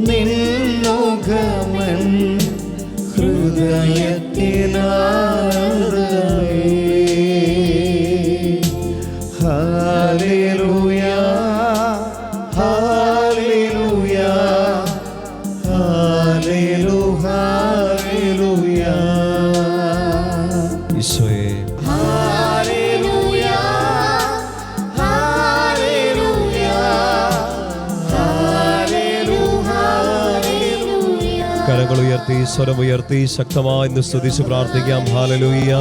നിൻമുഖമൻ ഹൃദയത്തിനാനന്ദമേ. ഹല്ലേലൂയ, ഹല്ലേലൂയ, ഹല്ലേലൂയ, ഹല്ലേലൂയ. ഈശോയെ, ഹല്ലേലൂയ, ഹല്ലേലൂയ, സ്വരമുയർത്തി ശക്തമായി ഇന്ന് സ്തുതിച്ച് പ്രാർത്ഥിക്കാം. ഹല്ലേലൂയ,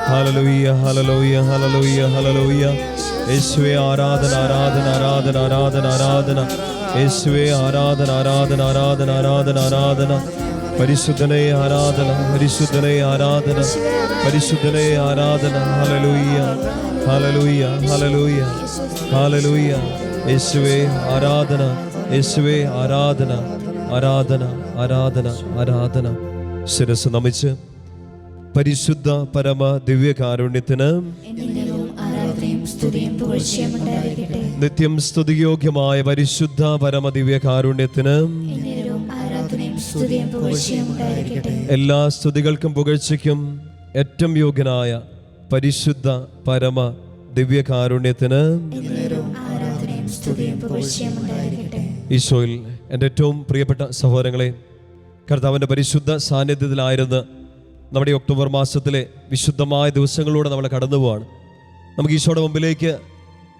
ഹല്ലേലൂയ, ഹല്ലേലൂയ, ഹല്ലേലൂയ, ഹല്ലേലൂയ. യേശുവേ ആരാധന, ആരാധന, ആരാധന, ആരാധന, ആരാധന. യേശുവേ ആരാധന, ആരാധന, ആരാധന, ആരാധന, ആരാധന. പരിശുദ്ധനെ ആരാധന, പരിശുദ്ധനെ ആരാധന, പരിശുദ്ധനെ ആരാധന. ഹല്ലേലൂയ, ഹല്ലേലൂയ, ഹല്ലേലൂയ, ഹല്ലേലൂയ. യേശുവേ ആരാധന, യേശുവേ ആരാധന, ആരാധന, ആരാധന, ആരാധന. ശിരസ് നമിച്ച് പരിശുദ്ധ പരമ ദിവ്യകാരുണ്യത്തിന് നിത്യം സ്തുതിയോഗ്യമായ പരിശുദ്ധ പരമ ദിവ്യകാരുണ്യത്തിന് എല്ലാ സ്തുതികൾക്കും പുകഴ്ചയ്ക്കും ഏറ്റവും യോഗ്യനായ പരിശുദ്ധ പരമ ദിവ്യകാരുണ്യത്തിന് ഈശോയിൽ എൻ്റെ ഏറ്റവും പ്രിയപ്പെട്ട സഹോദരങ്ങളെ, കർത്താവിൻ്റെ പരിശുദ്ധ സാന്നിധ്യത്തിലായിരുന്ന് നമ്മുടെ ഒക്ടോബർ മാസത്തിലെ വിശുദ്ധമായ ദിവസങ്ങളിലൂടെ നമ്മൾ കടന്നു പോവാണ്. നമുക്ക് ഈശോയുടെ മുമ്പിലേക്ക്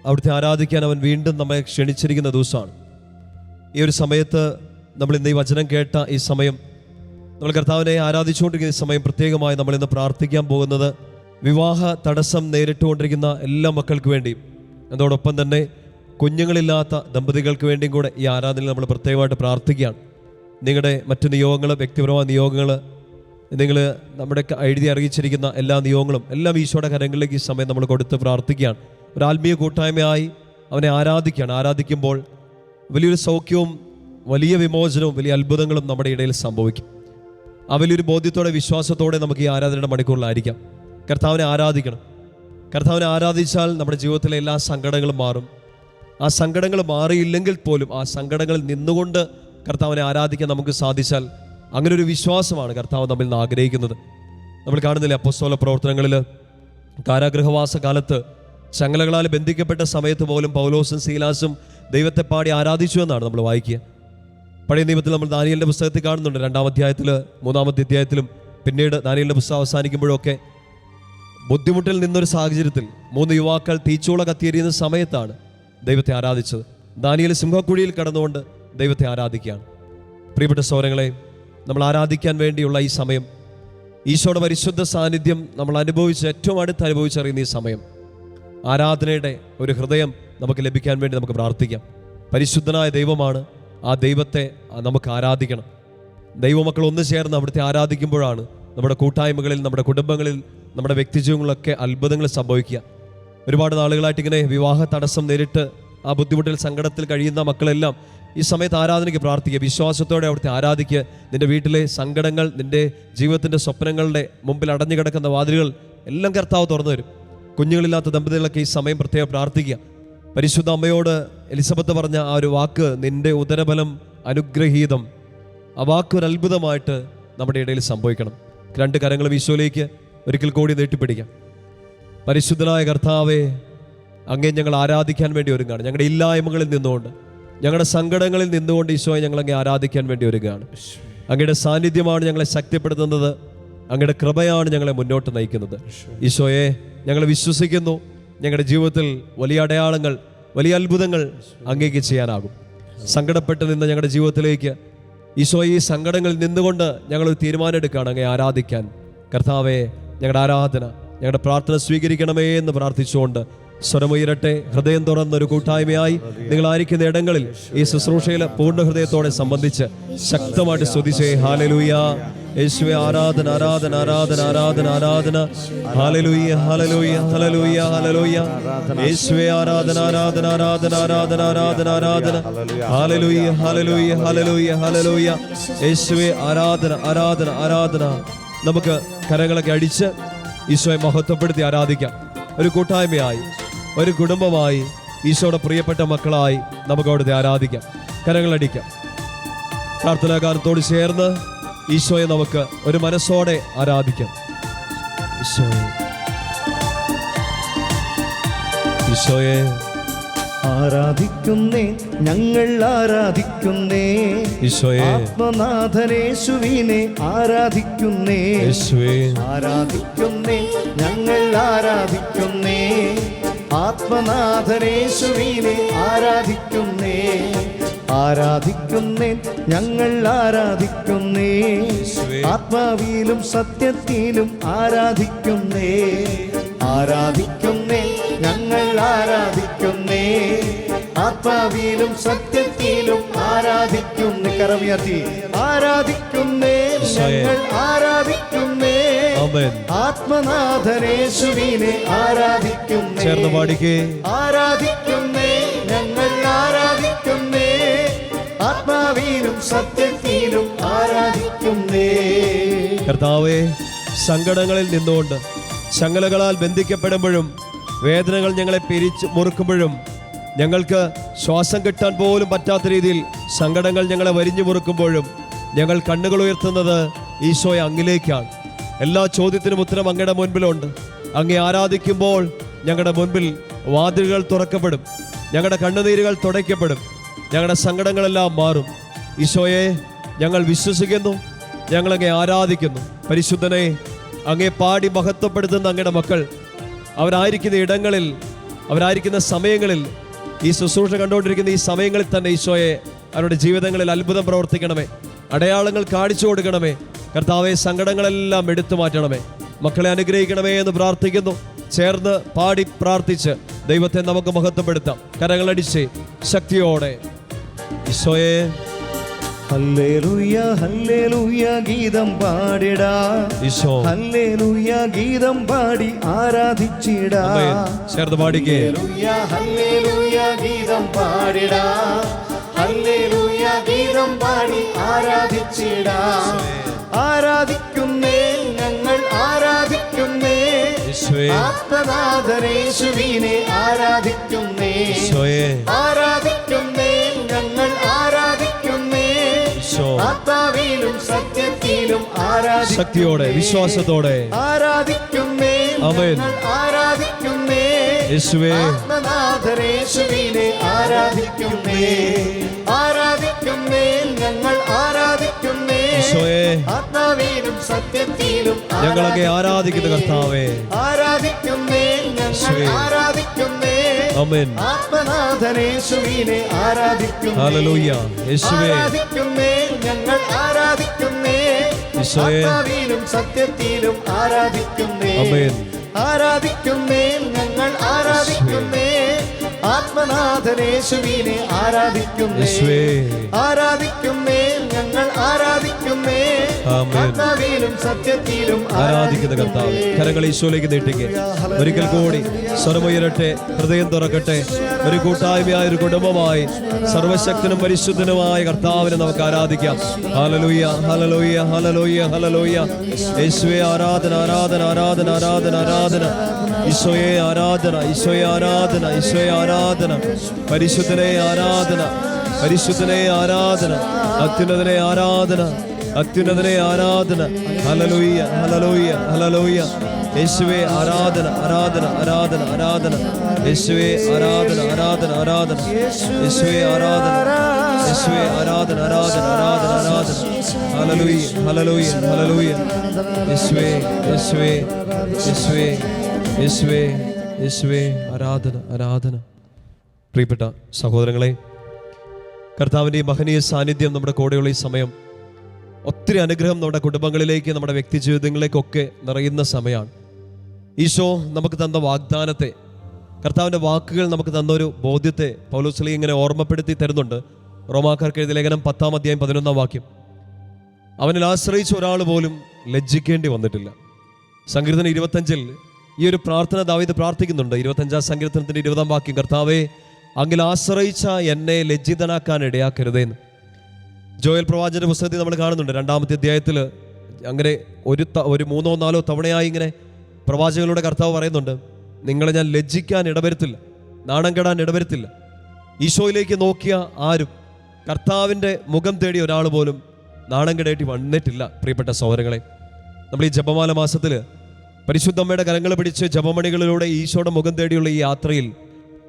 അവിടുത്തെ ആരാധിക്കാൻ അവൻ വീണ്ടും നമ്മെ ക്ഷണിച്ചിരിക്കുന്ന ദിവസമാണ്. ഈ ഒരു സമയത്ത് നമ്മൾ ഇന്ന് ഈ വചനം കേട്ട ഈ സമയം, നമ്മൾ കർത്താവിനെ ആരാധിച്ചുകൊണ്ടിരിക്കുന്ന ഈ സമയം, പ്രത്യേകമായി നമ്മളിന്ന് പ്രാർത്ഥിക്കാൻ പോകുന്നത് വിവാഹ തടസ്സം നേരിട്ടുകൊണ്ടിരിക്കുന്ന എല്ലാ മക്കൾക്ക് വേണ്ടിയും അതോടൊപ്പം തന്നെ കുഞ്ഞുങ്ങളില്ലാത്ത ദമ്പതികൾക്ക് വേണ്ടിയും കൂടെ ഈ ആരാധനയിൽ നമ്മൾ പ്രത്യേകമായിട്ട് പ്രാർത്ഥിക്കുകയാണ്. നിങ്ങളുടെ മറ്റു നിയോഗങ്ങൾ, വ്യക്തിപരമായ നിയോഗങ്ങൾ, നിങ്ങൾ നമ്മുടെ എഴുതി അറിയിച്ചിരിക്കുന്ന എല്ലാ നിയോഗങ്ങളും എല്ലാം ഈശോയുടെ കരങ്ങളിലേക്ക് ഈ സമയം നമ്മൾ കൊടുത്ത് പ്രാർത്ഥിക്കുകയാണ്. ഒരു ആത്മീയ കൂട്ടായ്മയായി അവനെ ആരാധിക്കുകയാണ്. ആരാധിക്കുമ്പോൾ വലിയൊരു സൗഖ്യവും വലിയ വിമോചനവും വലിയ അത്ഭുതങ്ങളും നമ്മുടെ ഇടയിൽ സംഭവിക്കും. ആ വലിയൊരു ബോധ്യത്തോടെ, വിശ്വാസത്തോടെ നമുക്ക് ഈ ആരാധനയുടെ മണിക്കൂറിലായിരിക്കാം. കർത്താവിനെ ആരാധിക്കണം. കർത്താവിനെ ആരാധിച്ചാൽ നമ്മുടെ ജീവിതത്തിലെ എല്ലാ സങ്കടങ്ങളും മാറും. ആ സങ്കടങ്ങൾ മാറിയില്ലെങ്കിൽ പോലും ആ സങ്കടങ്ങളിൽ നിന്നുകൊണ്ട് കർത്താവിനെ ആരാധിക്കാൻ നമുക്ക് സാധിച്ചാൽ, അങ്ങനെ ഒരു വിശ്വാസമാണ് കർത്താവ് നമ്മിൽ നിന്ന് ആഗ്രഹിക്കുന്നത്. നമ്മൾ കാണുന്നില്ലേ, അപ്പോസ്തല പ്രവർത്തനങ്ങളിൽ കാരാഗൃഹവാസ കാലത്ത് ചങ്ങലകളാൽ ബന്ധിക്കപ്പെട്ട സമയത്ത് പോലും പൗലോസും സീലാസും ദൈവത്തെ പാടി ആരാധിച്ചു എന്നാണ് നമ്മൾ വായിക്കുക. പഴയ നിയമത്തിൽ നമ്മൾ ദാനിയേലിൻ്റെ പുസ്തകത്തിൽ കാണുന്നുണ്ട്. 2-ാം അധ്യായത്തിൽ 3-ാമത്തെ അധ്യായത്തിലും പിന്നീട് ദാനിയേലിൻ്റെ പുസ്തകം അവസാനിക്കുമ്പോഴൊക്കെ ബുദ്ധിമുട്ടിൽ നിന്നൊരു സാഹചര്യത്തിൽ 3 യുവാക്കൾ തീച്ചൂള കത്തിയെരിയുന്ന സമയത്താണ് ദൈവത്തെ ആരാധിച്ചത്. ദാനിയേൽ സിംഹക്കുഴിയിൽ കടന്നുകൊണ്ട് ദൈവത്തെ ആരാധിക്കുകയാണ്. പ്രിയപ്പെട്ട സഹോദരങ്ങളെ, നമ്മൾ ആരാധിക്കാൻ വേണ്ടിയുള്ള ഈ സമയം, ഈശോയുടെ പരിശുദ്ധ സാന്നിധ്യം നമ്മൾ ഏറ്റവും അടുത്ത് അനുഭവിച്ചറിയുന്ന ഈ സമയം, ആരാധനയുടെ ഒരു ഹൃദയം നമുക്ക് ലഭിക്കാൻ വേണ്ടി നമുക്ക് പ്രാർത്ഥിക്കാം. പരിശുദ്ധനായ ദൈവമാണ്. ആ ദൈവത്തെ നമുക്ക് ആരാധിക്കണം. ദൈവമക്കൾ ഒന്നു ചേർന്ന് അവിടുത്തെ ആരാധിക്കുമ്പോഴാണ് നമ്മുടെ കൂട്ടായ്മകളിൽ, നമ്മുടെ കുടുംബങ്ങളിൽ, നമ്മുടെ വ്യക്തിജീവങ്ങളിലൊക്കെ അത്ഭുതങ്ങൾ സംഭവിക്കുക. ഒരുപാട് നാളുകളായിട്ട് ഇങ്ങനെ വിവാഹ തടസ്സം നേരിട്ട് ആ ബുദ്ധിമുട്ടിൽ, സങ്കടത്തിൽ കഴിയുന്ന മക്കളെല്ലാം ഈ സമയത്ത് ആരാധനയ്ക്ക് പ്രാർത്ഥിക്കുക. വിശ്വാസത്തോടെ അവിടുത്തെ ആരാധിക്കുക. നിന്റെ വീട്ടിലെ സങ്കടങ്ങൾ, നിന്റെ ജീവിതത്തിൻ്റെ സ്വപ്നങ്ങളുടെ മുമ്പിൽ അടഞ്ഞു കിടക്കുന്ന വാതിലുകൾ എല്ലാം കർത്താവ് തുറന്നു തരും. കുഞ്ഞുങ്ങളില്ലാത്ത ദമ്പതികളൊക്കെ ഈ സമയം പ്രത്യേകം പ്രാർത്ഥിക്കുക. പരിശുദ്ധ അമ്മയോട് എലിസബത്ത് പറഞ്ഞ ആ ഒരു വാക്ക്, നിന്റെ ഉദരബലം അനുഗ്രഹീതം, ആ വാക്കൊരു അത്ഭുതമായിട്ട് നമ്മുടെ ഇടയിൽ സംഭവിക്കണം. 2 കരങ്ങളും ഈശോയിലേക്ക് ഒരിക്കൽ കൂടി നീട്ടിപ്പിടിക്കാം. പരിശുദ്ധനായ കർത്താവേ, അങ്ങേ ഞങ്ങൾ ആരാധിക്കാൻ വേണ്ടി ഒരുങ്ങാണ്. ഞങ്ങളുടെ ഇല്ലായ്മകളിൽ നിന്നുകൊണ്ട്, ഞങ്ങളുടെ സങ്കടങ്ങളിൽ നിന്നുകൊണ്ട് ഈശോയെ ഞങ്ങൾ അങ്ങേ ആരാധിക്കാൻ വേണ്ടി ഒരുങ്ങാണ്. അങ്ങയുടെ സാന്നിധ്യമാണ് ഞങ്ങളെ ശക്തിപ്പെടുത്തുന്നത്. അങ്ങയുടെ കൃപയാണ് ഞങ്ങളെ മുന്നോട്ട് നയിക്കുന്നത്. ഈശോയെ, ഞങ്ങൾ വിശ്വസിക്കുന്നു ഞങ്ങളുടെ ജീവിതത്തിൽ വലിയ അടയാളങ്ങൾ, വലിയ അത്ഭുതങ്ങൾ അങ്ങേക്ക് ചെയ്യാനാകും. സങ്കടപ്പെട്ട് നിന്ന് ഞങ്ങളുടെ ജീവിതത്തിലേക്ക് ഈശോ, ഈ സങ്കടങ്ങളിൽ നിന്നുകൊണ്ട് ഞങ്ങളൊരു തീരുമാനം എടുക്കുകയാണ് അങ്ങേ ആരാധിക്കാൻ. കർത്താവെ, ഞങ്ങളുടെ ആരാധന, ഞങ്ങളുടെ പ്രാർത്ഥന സ്വീകരിക്കണമേ എന്ന് പ്രാർത്ഥിച്ചുകൊണ്ട് സ്വരമുയരട്ടെ. ഹൃദയം തുറന്നൊരു കൂട്ടായ്മയായി നിങ്ങളായിരിക്കുന്ന ഇടങ്ങളിൽ ഈ ശുശ്രൂഷയിൽ പൂർണ്ണ ഹൃദയത്തോടെ സംബന്ധിച്ച് ശക്തമായിട്ട് സ്തുതിച്ചേ. ഹല്ലേലൂയ. യേശുവേ ആരാധന, ആരാധന, ആരാധന, ആരാധന, ആരാധന. ഹല്ലേലൂയ, ഹല്ലേലൂയ, ഹല്ലേലൂയ, ഹല്ലേലൂയ. യേശുവേ ആരാധന, ആരാധന, ആരാധന, ആരാധന, ആരാധന, ആരാധന. ഹല്ലേലൂയ, ഹല്ലേലൂയ, ഹല്ലേലൂയ, ഹല്ലേലൂയ. യേശുവേ ആരാധന, ആരാധന, ആരാധന. നമുക്ക് കരങ്ങളൊക്കെ അടിച്ച് ഈശോയെ മഹത്വപ്പെടുത്തി ആരാധിക്കാം. ഒരു കൂട്ടായ്മയായി, ഒരു കുടുംബമായി, ഈശോയുടെ പ്രിയപ്പെട്ട മക്കളായി നമുക്ക് അവിടുത്തെ ആരാധിക്കാം. കരങ്ങളടിക്കാം. പ്രാർത്ഥനാകാലത്തോട് ചേർന്ന് ഈശോയെ നമുക്ക് ഒരു മനസ്സോടെ ആരാധിക്കാം. ഈശോയെ, ഈശോയെ ആരാധിക്കുന്നേ, ഞങ്ങൾ ആരാധിക്കുന്നേ. ഈശോയെ, ആത്മനാഥനേശുവിനെ ആരാധിക്കുന്നേ. യേശുവേ ആരാധിക്കുന്നേ, ഞങ്ങൾ ആരാധിക്കുന്നേ. ആത്മനാഥനേശുവിനെ ആരാധിക്കുന്നേ. ആരാധിക്കുന്നേ ഞങ്ങൾ ആരാധിക്കുന്നേ ആത്മാവിലും സത്യത്തിലും ആരാധിക്കുന്നേ ആരാധിക്കുന്നേ ഞങ്ങൾ ആരാധിക്കുന്നേ ആത്മാവിലും സത്യത്തിലും ആരാധിക്കുന്നേ കരമുയർത്തി ആരാധിക്കുന്നേ ഞങ്ങൾ ആരാധിക്കുന്നേ ആത്മനാഥനേശുവിനെ ആരാധിക്കുന്നേ ചേർന്ന് പാടിക്കേ ആരാധിക്കുന്നേ ഞങ്ങൾ ആരാധിക്കുന്നേ ആത്മാവിലും സത്യത്തിലും ആരാധിക്കുന്നേ. കർത്താവേ, സങ്കടങ്ങളിൽ നിന്നുകൊണ്ട് ചങ്ങലകളാൽ ബന്ധിക്കപ്പെടുമ്പോഴും വേദനകൾ ഞങ്ങളെ പിരിച്ച് മുറുക്കുമ്പോഴും ഞങ്ങൾക്ക് ശ്വാസം കിട്ടാൻ പോലും പറ്റാത്ത രീതിയിൽ സങ്കടങ്ങൾ ഞങ്ങളെ വരിഞ്ഞു മുറുക്കുമ്പോഴും ഞങ്ങൾ കണ്ണുകൾ ഉയർത്തുന്നത് ഈശോയെ അങ്ങിലേക്കാണ്. എല്ലാ ചോദ്യത്തിനും ഉത്തരം അങ്ങയുടെ മുൻപിലുണ്ട്. അങ്ങേ ആരാധിക്കുമ്പോൾ ഞങ്ങളുടെ മുൻപിൽ വാതിലുകൾ തുറക്കപ്പെടും, ഞങ്ങളുടെ കണ്ണുനീരുകൾ തുടയ്ക്കപ്പെടും, ഞങ്ങളുടെ സങ്കടങ്ങളെല്ലാം മാറും. ഈശോയെ, ഞങ്ങൾ വിശ്വസിക്കുന്നു, ഞങ്ങളങ്ങേ ആരാധിക്കുന്നു. പരിശുദ്ധനെ, അങ്ങേ പാടി മഹത്വപ്പെടുത്തുന്ന അങ്ങയുടെ മക്കൾ അവരായിരിക്കുന്ന ഇടങ്ങളിൽ, അവരായിരിക്കുന്ന സമയങ്ങളിൽ, ഈ ശുശ്രൂഷ കണ്ടുകൊണ്ടിരിക്കുന്ന ഈ സമയങ്ങളിൽ തന്നെ ഈശോയെ അവരുടെ ജീവിതങ്ങളിൽ അത്ഭുതം പ്രവർത്തിക്കണമേ, അടയാളങ്ങൾ കാണിച്ചു കൊടുക്കണമേ. കർത്താവെ, സങ്കടങ്ങളെല്ലാം എടുത്തു മാറ്റണമേ. മക്കളെ അനുഗ്രഹിക്കണമേ എന്ന് പ്രാർത്ഥിക്കുന്നു. ചേർന്ന് പാടി പ്രാർത്ഥിച്ച് ദൈവത്തെ നമുക്ക് മഹത്വപ്പെടുത്താം. കരങ്ങളടിച്ച് ശക്തിയോടെ ഈശോയെ. ഹല്ലേലൂയ ഹല്ലേലൂയ ഗീതം പാടിടാ ഈശോ. ഹല്ലേലൂയ ഗീതം പാടി ആരാധിച്ചിടാ. ചേർന്ന് പാടിക്കേ. ഹല്ലേലൂയ ഗീതം പാടിടാ. ഹല്ലേലൂയ ഗീതം പാടി ആരാധിച്ചിടാ. ആരാധിക്കുന്നേ ഞങ്ങൾ ആരാധിക്കുന്നേ ആത്മനാഥനേശുവിനെ ആരാധിക്കുന്നേ. ആരാധിക്കുന്നേ ഞങ്ങൾ ആരാധിക്കുന്നേ ആത്മാവിലും സത്യത്തിലും ആരാധിക്കുന്നേ. ശക്തിയോടെ വിശ്വാസത്തോടെ ആരാധിക്കുന്നേ ഞങ്ങൾ ആരാധിക്കുന്നേ ആത്മനാഥനേശുവിനെ ആരാധിക്കുന്നേ. ആരാധിക്കുന്നേ ഞങ്ങൾ ആരാധിക്കുന്നേ ആത്മാവിലും സത്യത്തിലും ഞങ്ങളൊക്കെ ആരാധിക്കുന്ന കർത്താവേ. ആരാധിക്കുന്നേ ഞങ്ങൾ ആരാധിക്കുന്നേ ആത്മനാഥനേശുവിനെ ആരാധിക്കുന്നേ. ഹല്ലേലൂയ. യേശുവേ, ആരാധിക്കുന്നേ ഞങ്ങൾ ആരാധിക്കുന്നേ ആത്മാവിലും സത്യത്തിലും ആരാധിക്കുന്നേ. ആരാധിക്കുന്നേ ഞങ്ങൾ ആരാധിക്കുന്നേ ആത്മനാഥനേശുവിനെ ആരാധിക്കുന്നേ. ആരാധിക്കുന്നേ ഞങ്ങൾ ആരാധിക്കുന്നേ ആത്മാവിലും സത്യത്തിലും ആരാധിക്കുന്ന കർത്താവ്. കരങ്ങൾ ഈശോയിലേക്ക് നീട്ടിക്ക്. ഒരിക്കൽ കൂടി സ്വരമുയരട്ടെ, ഹൃദയം തുറക്കട്ടെ. ഒരു കൂട്ടായ്മയായ, ഒരു കുടുംബമായി സർവശക്തനും പരിശുദ്ധനുമായ കർത്താവിനെ നമുക്ക് ആരാധിക്കാം. ഹല്ലേലൂയ ഹല്ലേലൂയ ഹല്ലേലൂയ ഹല്ലേലൂയ. യേശുവേ ആരാധന ആരാധന ആരാധന ആരാധന ആരാധന. ഈശോയെ ആരാധന, ഈശോയെ ആരാധന, ഈശോയെ ആരാധന. പരിശുദ്ധനെ ആരാധന, പരിശുദ്ധനെ ആരാധന. അത്യുന്നതനെ ആരാധന, അത്യുന്നതനെ ആരാധന. ഹല്ലേലൂയ ഹല്ലേലൂയ ഹല്ലേലൂയ. യേശുവേ ആരാധന ആരാധന ആരാധന ആരാധന. യേശുവേ ആരാധന ആരാധന ആരാധന. യേശുവേ ആരാധന, യേശുവേ ആരാധന ആരാധന ആരാധന ആരാധന. ഹല്ലേലൂയ ഹല്ലേലൂയ ഹല്ലേലൂയ. യേശുവേ യേശുവേ യേശുവേ യേശുവേ യേശുവേ ആരാധന ആരാധന. പ്രിയപ്പെട്ട സഹോദരങ്ങളെ, കർത്താവിൻ്റെ ഈ മഹനീയ സാന്നിധ്യം നമ്മുടെ കൂടെയുള്ള ഈ സമയം ഒത്തിരി അനുഗ്രഹം നമ്മുടെ കുടുംബങ്ങളിലേക്ക്, നമ്മുടെ വ്യക്തി ജീവിതങ്ങളിലേക്കൊക്കെ നിറയുന്ന സമയമാണ്. ഈശോ നമുക്ക് തന്ന വാഗ്ദാനത്തെ, കർത്താവിൻ്റെ വാക്കുകൾ നമുക്ക് തന്നൊരു ബോധ്യത്തെ പൗലോസ് ഇങ്ങനെ ഓർമ്മപ്പെടുത്തി തരുന്നുണ്ട്. റോമാക്കാർക്ക് എഴുതിയ ലേഖനം 10-ാം അധ്യായം 11-ാം വാക്യം. അവനിൽ ആശ്രയിച്ച ഒരാൾ പോലും ലജ്ജിക്കേണ്ടി വന്നിട്ടില്ല. സങ്കീർത്തനം 25-ൽ ഈ ഒരു പ്രാർത്ഥന ദാവീദ് പ്രാർത്ഥിക്കുന്നുണ്ട്. 25-ാം സങ്കീർത്തനത്തിൻ്റെ 20-ാം വാക്യം, കർത്താവേ, അങ്ങിൽ ആശ്രയിച്ച എന്നെ ലജ്ജിതനാക്കാൻ ഇടയാക്കരുതേന്ന്. ജോയൽ പ്രവാചകന്റെ പുസ്തകത്തിൽ നമ്മൾ കാണുന്നുണ്ട് 2-ാമത്തെ അധ്യായത്തിൽ. അങ്ങനെ ഒരു 3-4 തവണയായി ഇങ്ങനെ പ്രവാചകരുടെ കർത്താവ് പറയുന്നുണ്ട്, നിങ്ങളെ ഞാൻ ലജ്ജിക്കാൻ ഇടവരുത്തില്ല, നാണം കെടാൻ ഇടവരുത്തില്ല. ഈശോയിലേക്ക് നോക്കിയ ആരും, കർത്താവിൻ്റെ മുഖം തേടിയ ഒരാൾ പോലും നാണം കെടേറ്റി വന്നിട്ടില്ല. പ്രിയപ്പെട്ട സഹോദരങ്ങളെ, നമ്മൾ ഈ ജപമാല മാസത്തിൽ പരിശുദ്ധമ്മയുടെ കരങ്ങൾ പിടിച്ച് ജപമണികളിലൂടെ ഈശോയുടെ മുഖം തേടിയുള്ള ഈ യാത്രയിൽ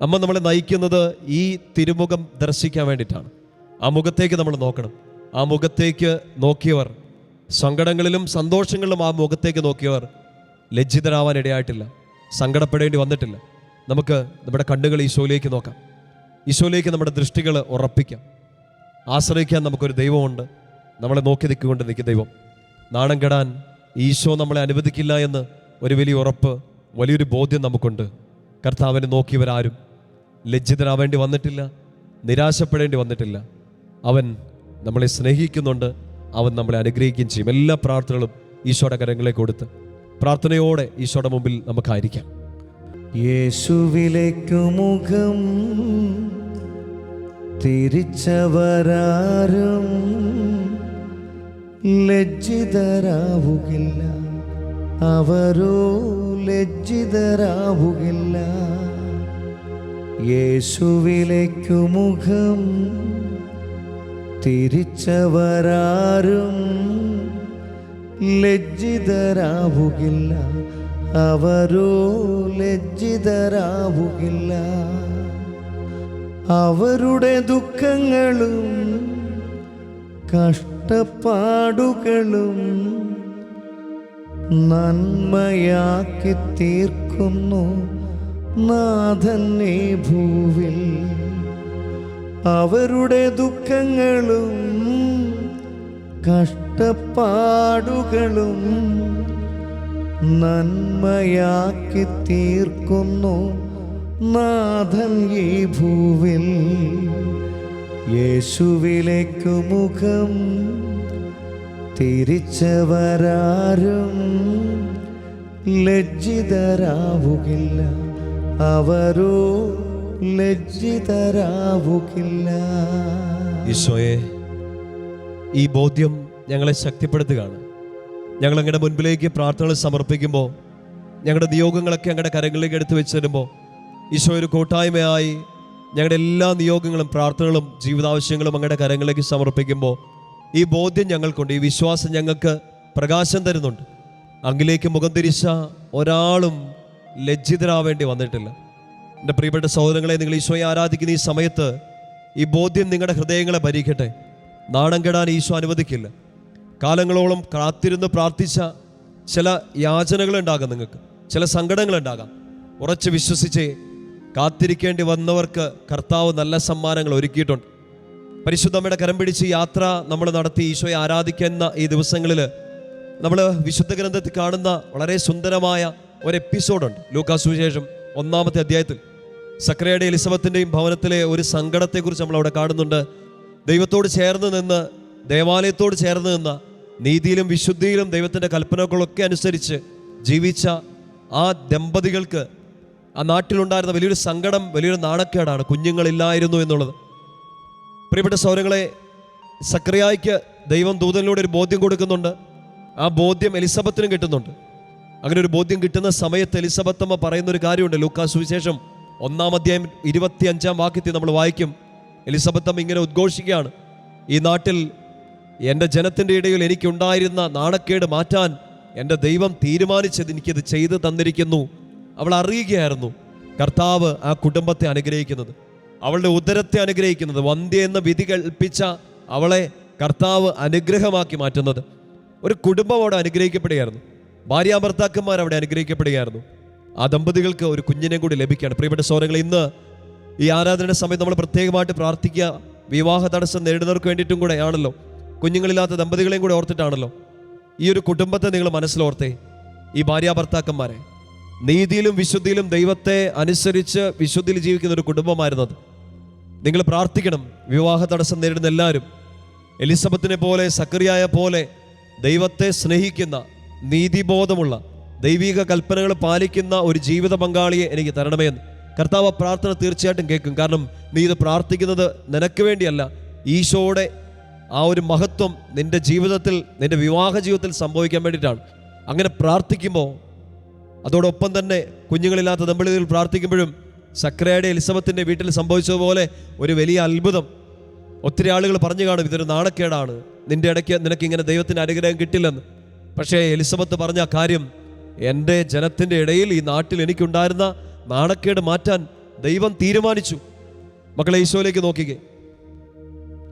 അമ്മ നമ്മളെ നയിക്കുന്നത് ഈ തിരുമുഖം ദർശിക്കാൻ വേണ്ടിയിട്ടാണ്. ആ മുഖത്തേക്ക് നമ്മൾ നോക്കണം. ആ മുഖത്തേക്ക് നോക്കിയവർ, സങ്കടങ്ങളിലും സന്തോഷങ്ങളിലും ആ മുഖത്തേക്ക് നോക്കിയവർ ലജ്ജിതരാവാൻ ഇടയായിട്ടില്ല, സങ്കടപ്പെടേണ്ടി വന്നിട്ടില്ല. നമുക്ക് നമ്മുടെ കണ്ണുകൾ ഈശോയിലേക്ക് നോക്കാം, ഈശോയിലേക്ക് നമ്മുടെ ദൃഷ്ടികൾ ഉറപ്പിക്കാം. ആശ്രയിക്കാൻ നമുക്കൊരു ദൈവമുണ്ട്. നമ്മളെ നോക്കി നിൽക്കൊണ്ട് നിൽക്കുന്ന ദൈവം. നാണം കെടാൻ ഈശോ നമ്മളെ അനുവദിക്കില്ല എന്ന് ഒരു വലിയ ഉറപ്പ്, വലിയൊരു ബോധ്യം നമുക്കുണ്ട്. കർത്താവിനെ നോക്കിയവരാരും ലജ്ജിതരാവേണ്ടി വന്നിട്ടില്ല, നിരാശപ്പെടേണ്ടി വന്നിട്ടില്ല. അവൻ നമ്മളെ സ്നേഹിക്കുന്നുണ്ട്, അവൻ നമ്മളെ അനുഗ്രഹിക്കുകയും ചെയ്യും. എല്ലാ പ്രാർത്ഥനകളും ഈശോയുടെ കരങ്ങളിലേക്ക് കൊടുത്ത് പ്രാർത്ഥനയോടെ ഈശോയുടെ മുമ്പിൽ നമുക്കായിരിക്കാം. യേശുവിലേക്കു മുഖം തിരിച്ചവരാരും ലജ്ജിതരാവുകില്ല, അവരോ ലജ്ജിതരാവുകില്ല. യേശുവിലേക്കു മുഖം തിരിച്ചവരാരും ലജ്ജിതരാവുകില്ല, അവരോ ലജ്ജിതരാവുകില്ല. അവരുടെ ദുഃഖങ്ങളും കഷ്ടപ്പാടുകളും നന്മയാക്കി തീർക്കുന്നു നാഥൻ ഈ ഭൂവിൽ. അവരുടെ ദുഃഖങ്ങളും കഷ്ടപ്പാടുകളും നന്മയാക്കി തീർക്കുന്നു നാഥൻ ഈ ഭൂവിൽ. യേശുവിലേക്കു മുഖം തിരിച്ചവരാരും ലജ്ജിതരാവുകില്ല, അവരോ ലജ്ജിതരാവുകില്ല. ഈശോയെ, ഈ ബോധ്യം ഞങ്ങളെ ശക്തിപ്പെടുത്തുകയാണ്. ഞങ്ങൾ അങ്ങയുടെ മുൻപിലേക്ക് പ്രാർത്ഥനകൾ സമർപ്പിക്കുമ്പോൾ, ഞങ്ങളുടെ നിയോഗങ്ങളൊക്കെ അങ്ങയുടെ കരങ്ങളിലേക്ക് എടുത്തു വെച്ച് തരുമ്പോൾ, ഈശോ ഒരു കൂട്ടായ്മയായി ഞങ്ങളുടെ എല്ലാ നിയോഗങ്ങളും പ്രാർത്ഥനകളും ജീവിതാവശ്യങ്ങളും അങ്ങയുടെ കരങ്ങളിലേക്ക് സമർപ്പിക്കുമ്പോൾ ഈ ബോധ്യം ഞങ്ങൾക്കുണ്ട്, ഈ വിശ്വാസം ഞങ്ങൾക്ക് പ്രകാശം തരുന്നുണ്ട്. അങ്ങിലേക്ക് മുഖം തിരിച്ച ഒരാളും ലജ്ജിതരാവേണ്ടി വന്നിട്ടില്ല. എൻ്റെ പ്രിയപ്പെട്ട സഹോദരങ്ങളെ, നിങ്ങൾ ഈശോയെ ആരാധിക്കുന്ന ഈ സമയത്ത് ഈ ബോധ്യം നിങ്ങളുടെ ഹൃദയങ്ങളെ ഭരിക്കട്ടെ. നാണം കെടാൻ ഈശോ അനുവദിക്കില്ല. കാലങ്ങളോളം കാത്തിരുന്ന് പ്രാർത്ഥിച്ച ചില യാചനകളുണ്ടാകാം, നിങ്ങൾക്ക് ചില സങ്കടങ്ങളുണ്ടാകാം. ഉറച്ച് വിശ്വസിച്ച് കാത്തിരിക്കേണ്ടി വന്നവർക്ക് കർത്താവ് നല്ല സമ്മാനങ്ങൾ ഒരുക്കിയിട്ടുണ്ട്. പരിശുദ്ധമ്മയുടെ കരം പിടിച്ച് യാത്ര നമ്മൾ നടത്തി ഈശോയെ ആരാധിക്കുന്ന ഈ ദിവസങ്ങളിൽ നമ്മൾ വിശുദ്ധ ഗ്രന്ഥത്തിൽ കാണുന്ന വളരെ സുന്ദരമായ ഒരു എപ്പിസോഡുണ്ട്. ലൂക്കാ സുവിശേഷം 1-ാമത്തെ അധ്യായത്തിൽ സക്രിയയുടെ എലിസബത്തിൻ്റെയും ഭവനത്തിലെ ഒരു സങ്കടത്തെക്കുറിച്ച് നമ്മളവിടെ കാണുന്നുണ്ട്. ദൈവത്തോട് ചേർന്ന് നിന്ന്, ദേവാലയത്തോട് ചേർന്ന് നിന്ന്, നീതിയിലും വിശുദ്ധിയിലും ദൈവത്തിൻ്റെ കൽപ്പനകളൊക്കെ അനുസരിച്ച് ജീവിച്ച ആ ദമ്പതികൾക്ക് ആ നാട്ടിലുണ്ടായിരുന്ന വലിയൊരു സങ്കടം, വലിയൊരു നാണക്കേടാണ് കുഞ്ഞുങ്ങളില്ലായിരുന്നു എന്നുള്ളത്. പ്രിയപ്പെട്ട സഹോദരങ്ങളെ, സക്രിയായ്ക്ക് ദൈവം ദൂതനിലൂടെ ഒരു ബോധ്യം കൊടുക്കുന്നുണ്ട്. ആ ബോധ്യം എലിസബത്തിനും കിട്ടുന്നുണ്ട്. അങ്ങനെ ഒരു ബോധ്യം കിട്ടുന്ന സമയത്ത് എലിസബത്തമ്മ പറയുന്നൊരു കാര്യമുണ്ട്. ലൂക്കാ സുവിശേഷം 1-ാം അധ്യായം 25-ാം വാക്യത്തിൽ നമ്മൾ വായിക്കും. എലിസബത്തമ്മ ഇങ്ങനെ ഉദ്ഘോഷിക്കുകയാണ്, ഈ നാട്ടിൽ എൻ്റെ ജനത്തിൻ്റെ ഇടയിൽ എനിക്കുണ്ടായിരുന്ന നാണക്കേട് മാറ്റാൻ എൻ്റെ ദൈവം തീരുമാനിച്ചത് എനിക്കത് ചെയ്തു തന്നിരിക്കുന്നു. അവൾ അറിയുകയായിരുന്നു കർത്താവ് ആ കുടുംബത്തെ അനുഗ്രഹിക്കുന്നത്, അവളുടെ ഉദരത്തെ അനുഗ്രഹിക്കുന്നത്, വന്ധ്യ എന്ന വിധി കൽപ്പിച്ച അവളെ കർത്താവ് അനുഗ്രഹമാക്കി മാറ്റുന്നത്. ഒരു കുടുംബം അവിടെ അനുഗ്രഹിക്കപ്പെടുകയായിരുന്നു. ഭാര്യാഭർത്താക്കന്മാർ അവിടെ അനുഗ്രഹിക്കപ്പെടുകയായിരുന്നു. ആ ദമ്പതികൾക്ക് ഒരു കുഞ്ഞിനെ കൂടി ലഭിക്കുകയാണ്. പ്രിയപ്പെട്ട സഹോദരങ്ങളെ, ഇന്ന് ഈ ആരാധനയുടെ സമയത്ത് നമ്മൾ പ്രത്യേകമായിട്ട് പ്രാർത്ഥിക്കുക വിവാഹ തടസ്സം നേരിടുന്നവർക്ക് വേണ്ടിയിട്ടും കൂടെ ആണല്ലോ, കുഞ്ഞുങ്ങളില്ലാത്ത ദമ്പതികളെയും കൂടെ ഓർത്തിട്ടാണല്ലോ. ഈ ഒരു കുടുംബത്തെ നിങ്ങൾ മനസ്സിലോർത്തേ. ഈ ഭാര്യാഭർത്താക്കന്മാരെ നീതിയിലും വിശുദ്ധിയിലും ദൈവത്തെ അനുസരിച്ച് വിശുദ്ധിയിൽ ജീവിക്കുന്ന ഒരു കുടുംബമായിരുന്നത്. നിങ്ങൾ പ്രാർത്ഥിക്കണം. വിവാഹ തടസ്സം നേരിടുന്ന എല്ലാവരും എലിസബത്തിനെ പോലെ, സക്കറിയായ പോലെ ദൈവത്തെ സ്നേഹിക്കുന്ന, നീതിബോധമുള്ള, ദൈവിക കൽപ്പനകൾ പാലിക്കുന്ന ഒരു ജീവിത പങ്കാളിയെ എനിക്ക് തരണമേ എന്ന് കർത്താവ് പ്രാർത്ഥന തീർച്ചയായിട്ടും കേൾക്കും. കാരണം നീ ഇത് പ്രാർത്ഥിക്കുന്നത് നിനക്ക് വേണ്ടിയല്ല, ഈശോയുടെ ആ ഒരു മഹത്വം നിന്റെ ജീവിതത്തിൽ, നിന്റെ വിവാഹ ജീവിതത്തിൽ സംഭവിക്കാൻ വേണ്ടിയിട്ടാണ്. അങ്ങനെ പ്രാർത്ഥിക്കുമ്പോൾ അതോടൊപ്പം തന്നെ കുഞ്ഞുങ്ങളില്ലാത്ത ദമ്പതികൾ പ്രാർത്ഥിക്കുമ്പോഴും സക്രിയയുടെ എലിസബത്തിൻ്റെ വീട്ടിൽ സംഭവിച്ചതുപോലെ ഒരു വലിയ അത്ഭുതം ഒത്തിരി ആളുകൾ പറഞ്ഞു കാണും, ഇതൊരു നാണക്കേടാണ്, നിന്റെ ഇടയ്ക്ക് നിനക്ക് ഇങ്ങനെ ദൈവത്തിൻ്റെ അനുഗ്രഹം കിട്ടില്ലെന്ന്. പക്ഷേ എലിസബത്ത് പറഞ്ഞ കാര്യം, എൻ്റെ ജനത്തിൻ്റെ ഇടയിൽ ഈ നാട്ടിൽ എനിക്കുണ്ടായിരുന്ന നാണക്കേട് മാറ്റാൻ ദൈവം തീരുമാനിച്ചു. മക്കളെ, ഈശോയിലേക്ക് നോക്കിക്കേ.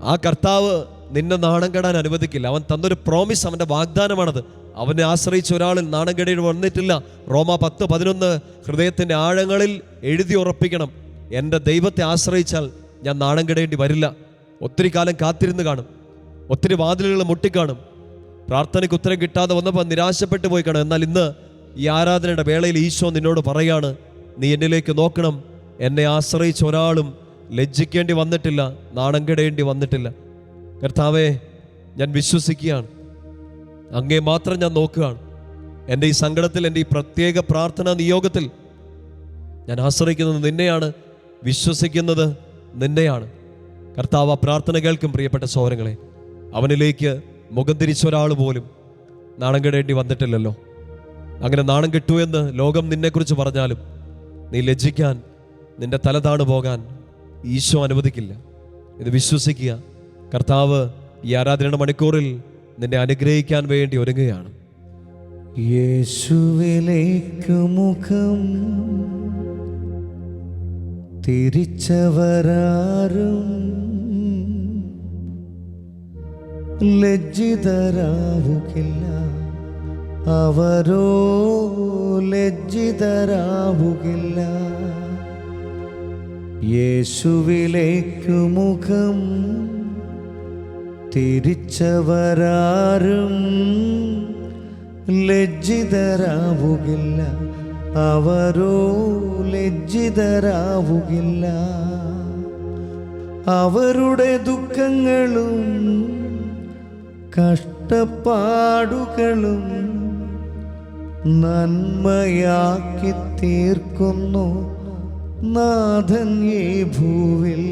ആ കർത്താവ് നിന്നെ നാണം കെടാൻ അനുവദിക്കില്ല. അവൻ തന്നൊരു പ്രോമിസ്, അവൻ്റെ വാഗ്ദാനമാണത്. അവനെ ആശ്രയിച്ച ഒരാളിൽ നാണം കെടേണ്ടി വന്നിട്ടില്ല. റോമ 10:11 ഹൃദയത്തിൻ്റെ ആഴങ്ങളിൽ എഴുതി ഉറപ്പിക്കണം, എൻ്റെ ദൈവത്തെ ആശ്രയിച്ചാൽ ഞാൻ നാണം കെടേണ്ടി വരില്ല. ഒത്തിരി കാലം കാത്തിരുന്ന് കാണും, ഒത്തിരി വാതിലുകൾ മുട്ടിക്കാണും, പ്രാർത്ഥനയ്ക്ക് ഉത്തരം കിട്ടാതെ വന്നപ്പോൾ നിരാശപ്പെട്ടു പോയി കാണും. എന്നാൽ ഇന്ന് ഈ ആരാധനയുടെ വേളയിൽ ഈശോ നിന്നോട് പറയാണ്, നീ എന്നിലേക്ക് നോക്കണം. എന്നെ ആശ്രയിച്ച ഒരാളും ലജ്ജിക്കേണ്ടി വന്നിട്ടില്ല, നാണം കെടേണ്ടി വന്നിട്ടില്ല. കർത്താവേ, ഞാൻ വിശ്വസിക്കുകയാണ്, അങ്ങേ മാത്രം ഞാൻ നോക്കുകയാണ്. എൻ്റെ ഈ സങ്കടത്തിൽ, എൻ്റെ ഈ പ്രത്യേക പ്രാർത്ഥനാ നിയോഗത്തിൽ ഞാൻ ആശ്രയിക്കുന്നത് നിന്നെയാണ്, വിശ്വസിക്കുന്നത് നിന്നെയാണ്. കർത്താവ് ആ പ്രാർത്ഥന കേൾക്കും. പ്രിയപ്പെട്ട സഹോദരങ്ങളെ, അവനിലേക്ക് മുഖം തിരിച്ച ഒരാൾ പോലും നാണം കെടേണ്ടി വന്നിട്ടില്ലല്ലോ. അങ്ങനെ നാണം കെട്ടു എന്ന് ലോകം നിന്നെക്കുറിച്ച് പറഞ്ഞാലും നീ ലജ്ജിക്കാൻ, നിന്റെ തല താണു പോകാൻ ഈശോ അനുവദിക്കില്ല. ഇത് വിശ്വസിക്കുക. കർത്താവ് ഈ ആരാധനയുടെ മണിക്കൂറിൽ നിന്നെ അനുഗ്രഹിക്കാൻ വേണ്ടി ഒരുങ്ങുകയാണ്. യേശുവിലേക്ക് മുഖം തിരിച്ചവരാരും ലജ്ജിതരാവുകില്ല, അവരോ ലജ്ജിതരാവുകില്ല. യേശുവിലേക്കു മുഖം തിരിച്ചവരാരും ലജ്ജിതരാവുകില്ല, അവരോ ലജ്ജിതരാവുകില്ല. അവരുടെ ദുഃഖങ്ങളും കഷ്ടപ്പാടുകളും നന്മയാക്കി തീർക്കുന്നു നാഥൻ ഈ ഭൂവിൽ.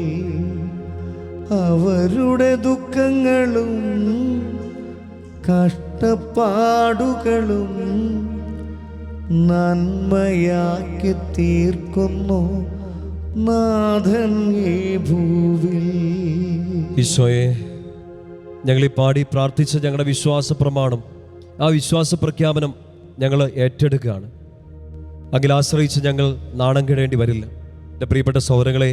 അവരുടെ ദുഃഖങ്ങളും കഷ്ടപ്പാടുകളും നന്മയാക്കി തീർക്കുന്നു നാഥൻ ഈ ഭൂവിൽ. ഈശോയെ, ഞങ്ങളീ പാടി പ്രാർത്ഥിച്ച ഞങ്ങളുടെ വിശ്വാസ പ്രമാണം, ആ വിശ്വാസ പ്രഖ്യാപനം ഞങ്ങൾ ഏറ്റെടുക്കുകയാണ്. അങ്ങിൽ ആശ്രയിച്ച് ഞങ്ങൾ നാണം കെടേണ്ടി വരില്ല. എൻ്റെ പ്രിയപ്പെട്ട സഹോദരങ്ങളെ,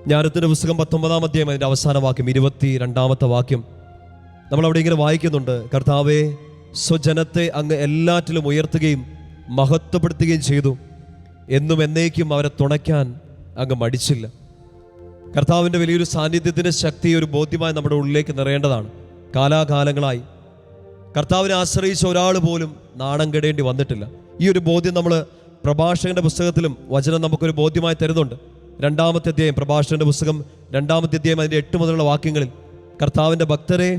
ജ്ഞാനത്തിൻ്റെ പുസ്തകം 19-ാം അധ്യായം അതിൻ്റെ അവസാന വാക്യം, 22-ാമത്തെ വാക്യം നമ്മളവിടെ ഇങ്ങനെ വായിക്കുന്നുണ്ട്. കർത്താവേ, സ്വജനത്തെ അങ്ങ് എല്ലാറ്റിലും ഉയർത്തുകയും മഹത്വപ്പെടുത്തുകയും ചെയ്തു, എന്നും എന്നേക്കും അവരെ തുണയ്ക്കാൻ അങ്ങ് മടിച്ചില്ല. കർത്താവിൻ്റെ വലിയൊരു സാന്നിധ്യത്തിൻ്റെ ശക്തി, ഒരു ബോധ്യമായി നമ്മുടെ ഉള്ളിലേക്ക് നിറയേണ്ടതാണ്. കാലാകാലങ്ങളായി കർത്താവിനെ ആശ്രയിച്ച ഒരാൾ പോലും നാണം കെടേണ്ടി വന്നിട്ടില്ല. ഈ ഒരു ബോധ്യം നമ്മൾ പ്രഭാഷകന്റെ പുസ്തകത്തിലും വചനം നമുക്കൊരു ബോധ്യമായി തരുന്നുണ്ട്. 2-ാമത്തെ അധ്യായം, പ്രഭാഷകന്റെ പുസ്തകം 2-ാമത്തെ അധ്യായം അതിൻ്റെ 8 മുതലുള്ള വാക്യങ്ങളിൽ, കർത്താവിൻ്റെ ഭക്തരെ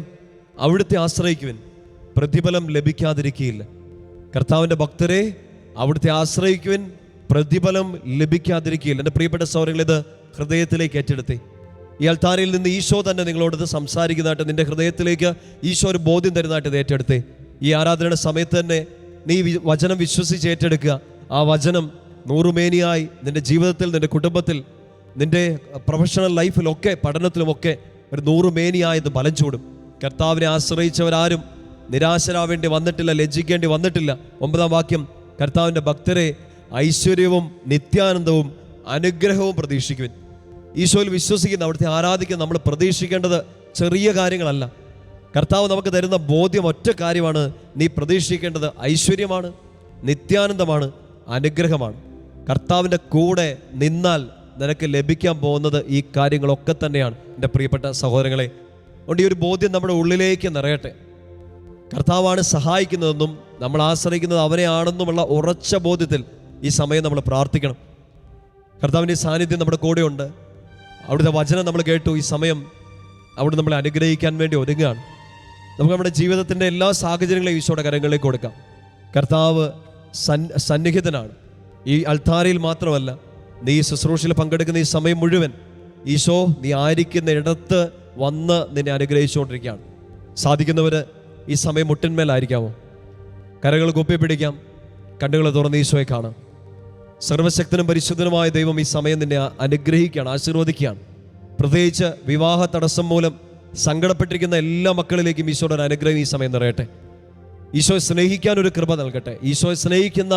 അവിടുത്തെ ആശ്രയിക്കുവിൻ, പ്രതിഫലം ലഭിക്കാതിരിക്കുകയില്ല. കർത്താവിൻ്റെ ഭക്തരെ അവിടുത്തെ ആശ്രയിക്കുവിൻ, പ്രതിഫലം ലഭിക്കാതിരിക്കുകയില്ല. എൻ്റെ പ്രിയപ്പെട്ട സഹോദരങ്ങളെ, ഇത് ഹൃദയത്തിലേക്ക് ഏറ്റെടുത്തേ. ഈ അൾത്താരയിൽ നിന്ന് ഈശോ തന്നെ നിങ്ങളോട് സംസാരിക്കുന്നതായിട്ട്, നിന്റെ ഹൃദയത്തിലേക്ക് ഈശോ ഒരു ബോധ്യം തരുന്നതായിട്ട് ഇത് ഏറ്റെടുത്തേ. ഈ ആരാധനയുടെ സമയത്ത് തന്നെ നീ വചനം വിശ്വസിച്ച് ഏറ്റെടുക്കുക. ആ വചനം നൂറുമേനിയായി നിന്റെ ജീവിതത്തിൽ, നിന്റെ കുടുംബത്തിൽ, നിന്റെ പ്രൊഫഷണൽ ലൈഫിലൊക്കെ, പഠനത്തിലുമൊക്കെ ഒരു നൂറുമേനിയായത് ബലം ചൂടും. കർത്താവിനെ ആശ്രയിച്ചവരാരും നിരാശരാവേണ്ടി വന്നിട്ടില്ല, ലജ്ജിക്കേണ്ടി വന്നിട്ടില്ല. 9-ാം വാക്യം, കർത്താവിൻ്റെ ഭക്തരെ ഐശ്വര്യവും നിത്യാനന്ദവും അനുഗ്രഹവും പ്രതീക്ഷിക്കുവിൻ. ഈശോയിൽ വിശ്വസിക്കുന്ന, അവിടുത്തെ ആരാധിക്കുന്ന നമ്മൾ പ്രതീക്ഷിക്കേണ്ടത് ചെറിയ കാര്യങ്ങളല്ല. കർത്താവ് നമുക്ക് തരുന്ന ബോധ്യം ഒറ്റ കാര്യമാണ്, നീ പ്രതീക്ഷിക്കേണ്ടത് ഐശ്വര്യമാണ്, നിത്യാനന്ദമാണ്, അനുഗ്രഹമാണ്. കർത്താവിൻ്റെ കൂടെ നിന്നാൽ നിനക്ക് ലഭിക്കാൻ പോകുന്നത് ഈ കാര്യങ്ങളൊക്കെ തന്നെയാണ്. എൻ്റെ പ്രിയപ്പെട്ട സഹോദരങ്ങളെ, അതുകൊണ്ട് ഈ ഒരു ബോധ്യം നമ്മുടെ ഉള്ളിലേക്ക് നിറയട്ടെ. കർത്താവാണ് സഹായിക്കുന്നതെന്നും നമ്മൾ ആശ്രയിക്കുന്നത് അവനെയാണെന്നുമുള്ള ഉറച്ച ബോധ്യത്തിൽ ഈ സമയം നമ്മൾ പ്രാർത്ഥിക്കണം. കർത്താവിൻ്റെ സാന്നിധ്യം നമ്മുടെ കൂടെയുണ്ട്. അവിടുത്തെ വചനം നമ്മൾ കേട്ടു. ഈ സമയം അവിടെ നമ്മളെ അനുഗ്രഹിക്കാൻ വേണ്ടി ഒരുങ്ങുകയാണ്. നമുക്ക് നമ്മുടെ ജീവിതത്തിൻ്റെ എല്ലാ സാഹചര്യങ്ങളെയും ഈശോയുടെ കരങ്ങളിലേക്ക് കൊടുക്കാം. കർത്താവ് സന്നിഹിതനാണ്. ഈ അൾത്താരയിൽ മാത്രമല്ല, നീ ശുശ്രൂഷയിൽ പങ്കെടുക്കുന്ന ഈ സമയം മുഴുവൻ ഈശോ നീ ആയിരിക്കുന്ന ഇടത്ത് വന്ന് നിന്നെ അനുഗ്രഹിച്ചുകൊണ്ടിരിക്കുകയാണ്. സാധിക്കുന്നവർ ഈ സമയം മുട്ടിന്മേലായിരിക്കാമോ? കരങ്ങൾ കൂപ്പി പിടിക്കാം, കണ്ണുകൾ തുറന്ന് ഈശോയെ കാണാം. സർവശക്തനും പരിശുദ്ധനുമായ ദൈവം ഈ സമയം നിന്നെ അനുഗ്രഹിക്കുകയാണ്, ആശീർവദിക്കുകയാണ്. പ്രത്യേകിച്ച് വിവാഹ തടസ്സം മൂലം സങ്കടപ്പെട്ടിരിക്കുന്ന എല്ലാ മക്കളിലേക്കും ഈശോയുടെ ഒരു അനുഗ്രഹം ഈ സമയം നിറയട്ടെ. ഈശോയെ സ്നേഹിക്കാൻ ഒരു കൃപ നൽകട്ടെ. ഈശോയെ സ്നേഹിക്കുന്ന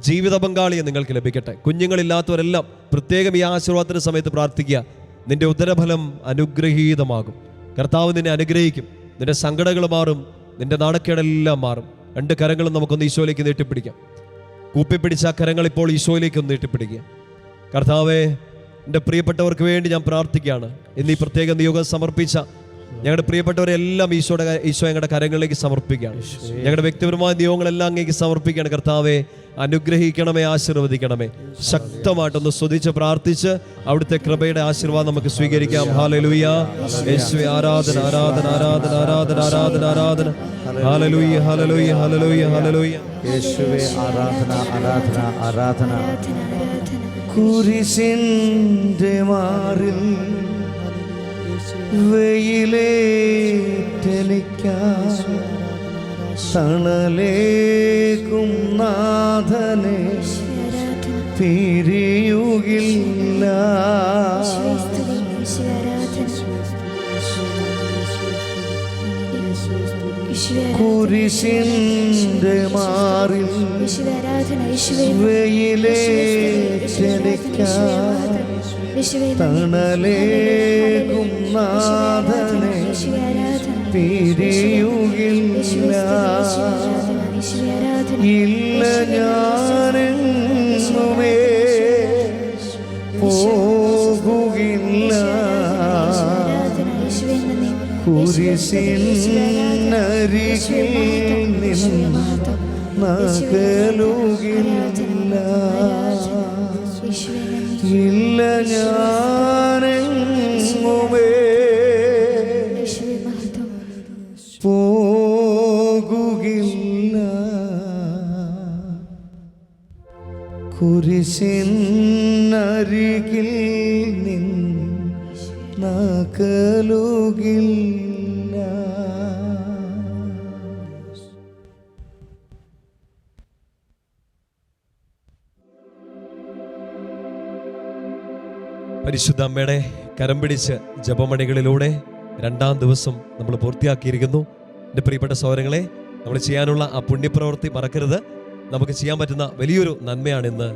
ജീവിത പങ്കാളിയെ നിങ്ങൾക്ക് ലഭിക്കട്ടെ. കുഞ്ഞുങ്ങളില്ലാത്തവരെല്ലാം പ്രത്യേകം ഈ ആശീർവാദത്തിന്റെ സമയത്ത് പ്രാർത്ഥിക്കുക. നിന്റെ ഉദരഫലം അനുഗ്രഹീതമാകും. കർത്താവ് നിന്നെ അനുഗ്രഹിക്കും. നിന്റെ സങ്കടങ്ങൾ മാറും, നിന്റെ നാണക്കേടെല്ലാം മാറും. 2 കരങ്ങളും നമുക്കൊന്ന് ഈശോയിലേക്ക് നീട്ടിപ്പിടിക്കാം. കൂപ്പിപ്പിടിച്ച ആ കരങ്ങൾ ഇപ്പോൾ ഈശോയിലേക്ക് ഒന്ന് നീട്ടിപ്പിടിക്കുക. കർത്താവേ, എൻ്റെ പ്രിയപ്പെട്ടവർക്ക് വേണ്ടി ഞാൻ പ്രാർത്ഥിക്കുകയാണ്. ഇന്ന് ഈ പ്രത്യേക നിയോഗം സമർപ്പിച്ച ഞങ്ങളുടെ പ്രിയപ്പെട്ടവരെല്ലാം ഈശോ ഞങ്ങളുടെ കരങ്ങളിലേക്ക് സമർപ്പിക്കുകയാണ്. ഞങ്ങളുടെ വ്യക്തിപരമായ നിയോഗങ്ങളെല്ലാം അങ്ങേക്ക് സമർപ്പിക്കുകയാണ്. കർത്താവെ, അനുഗ്രഹിക്കണമേ, ആശീർവദിക്കണമേ. ശക്തമായിട്ടൊന്ന് സ്തുതിച്ച് പ്രാർത്ഥിച്ച് അവിടുത്തെ കൃപയുടെ ആശീർവാദം നമുക്ക് സ്വീകരിക്കാം. ഹല്ലേലൂയ. യേശുവേ, ആരാധന ആരാധന ആരാധന ആരാധന ആരാധന ആരാധന. ഹല്ലേലൂയ ഹല്ലേലൂയ ഹല്ലേലൂയ ഹല്ലേലൂയ. യേശുവേ, ആരാധന ആരാധന ആരാധന. കുരിശിന്റെ മാറിൽ വെയിലേറ്റെനിക്കാൻ തണലേകും നാഥനെ പിരിയുകില്ല. കുരിശിന്റെ മാറിൽ വെയിലേറ്റെനിക്കാൻ തണലേകും നാഥനെ പിരിയുകില്ല. ഇല്ല, ഞാനെങ്ങുമേ പോകുകില്ല. കുരിശിനരികിൽ നകലുകില്ല. ഇല്ല, ഞാനെങ്ങുമേ പോകുകില്ല. കുരിശിനരികിൽ നകലുകില്ല. പരിശുദ്ധ അമ്മയുടെ കരം പിടിച്ച് ജപമണികളിലൂടെ 2-ാം ദിവസം നമ്മൾ പൂർത്തിയാക്കിയിരിക്കുന്നു. എൻ്റെ പ്രിയപ്പെട്ട സഹോദരങ്ങളെ, നമ്മൾ ചെയ്യാനുള്ള ആ പുണ്യപ്രവൃത്തി മറക്കരുത്. നമുക്ക് ചെയ്യാൻ പറ്റുന്ന വലിയൊരു നന്മയാണിന്ന്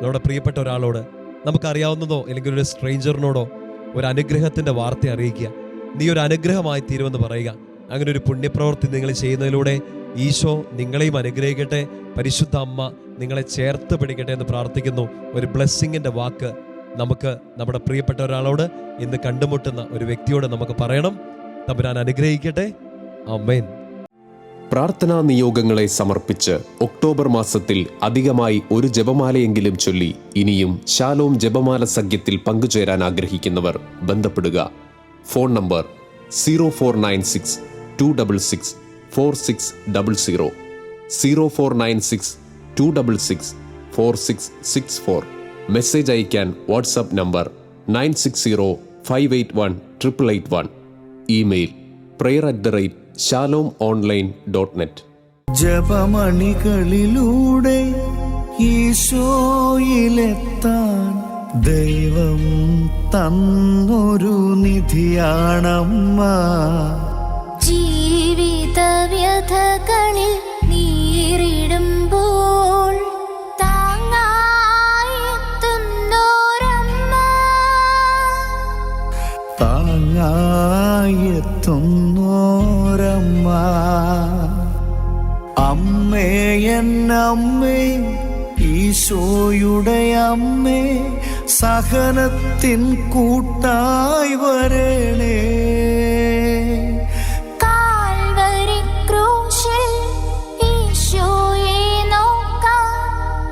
നമ്മുടെ പ്രിയപ്പെട്ട ഒരാളോട്, നമുക്കറിയാവുന്നതോ അല്ലെങ്കിൽ ഒരു സ്ട്രേഞ്ചറിനോടോ ഒരു അനുഗ്രഹത്തിൻ്റെ വാർത്ത അറിയിക്കുക. നീ ഒരു അനുഗ്രഹമായി തീരുമെന്ന് പറയുക. അങ്ങനെ ഒരു പുണ്യപ്രവൃത്തി നിങ്ങൾ ചെയ്യുന്നതിലൂടെ ഈശോ നിങ്ങളെയും അനുഗ്രഹിക്കട്ടെ. പരിശുദ്ധ അമ്മ നിങ്ങളെ ചേർത്ത് പിടിക്കട്ടെ എന്ന് പ്രാർത്ഥിക്കുന്നു. ഒരു ബ്ലെസ്സിങ്ങിൻ്റെ വാക്ക് നമുക്ക് നമ്മുടെ പ്രിയപ്പെട്ട ഒരാളോട്, ഇന്ന് കണ്ടുമുട്ടുന്ന ഒരു വ്യക്തിയോട് നമുക്ക് പറയണം. തമ്പുരാൻ അനുഗ്രഹിക്കട്ടെ. ആമേൻ. പ്രാർത്ഥനാ നിയോഗങ്ങളെ സമർപ്പിച്ച് ഒക്ടോബർ മാസത്തിൽ അധികമായി ഒരു ജപമാലയെങ്കിലും ചൊല്ലി ഇനിയും ശാലോം ജപമാല സഖ്യത്തിൽ പങ്കുചേരാൻ ആഗ്രഹിക്കുന്നവർ ബന്ധപ്പെടുക. Phone number 0496 266 4600, 0496 266 4664. മെസ്സേജ് അയക്കാൻ വാട്സാപ്പ് നമ്പർ 9605818881. Email prayer@shalomonline.net. ജപമണികളിലൂടെ ഈശോയിലെത്താൻ ദൈവം തന്നൊരു നിധിയാണമ്മ. ജീവിത വ്യഥകളിൽ നീറിടുമ്പോൾ താങ്ങായെത്തുന്നോരമ്മ. അമ്മേ, എന്നമ്മേ, ഈശോയുടെ അമ്മേ, സഹനത്തിൻ കൂട്ടായി വരണേ. കാൽവരി ക്രൂശിൽ ഈശോയെ നോക്കാൻ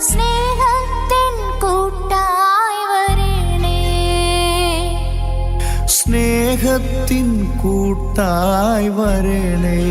സ്നേഹത്തിൻ കൂട്ടായി വരണേ. സ്നേഹത്തിൻ കൂട്ടായി വരണേ.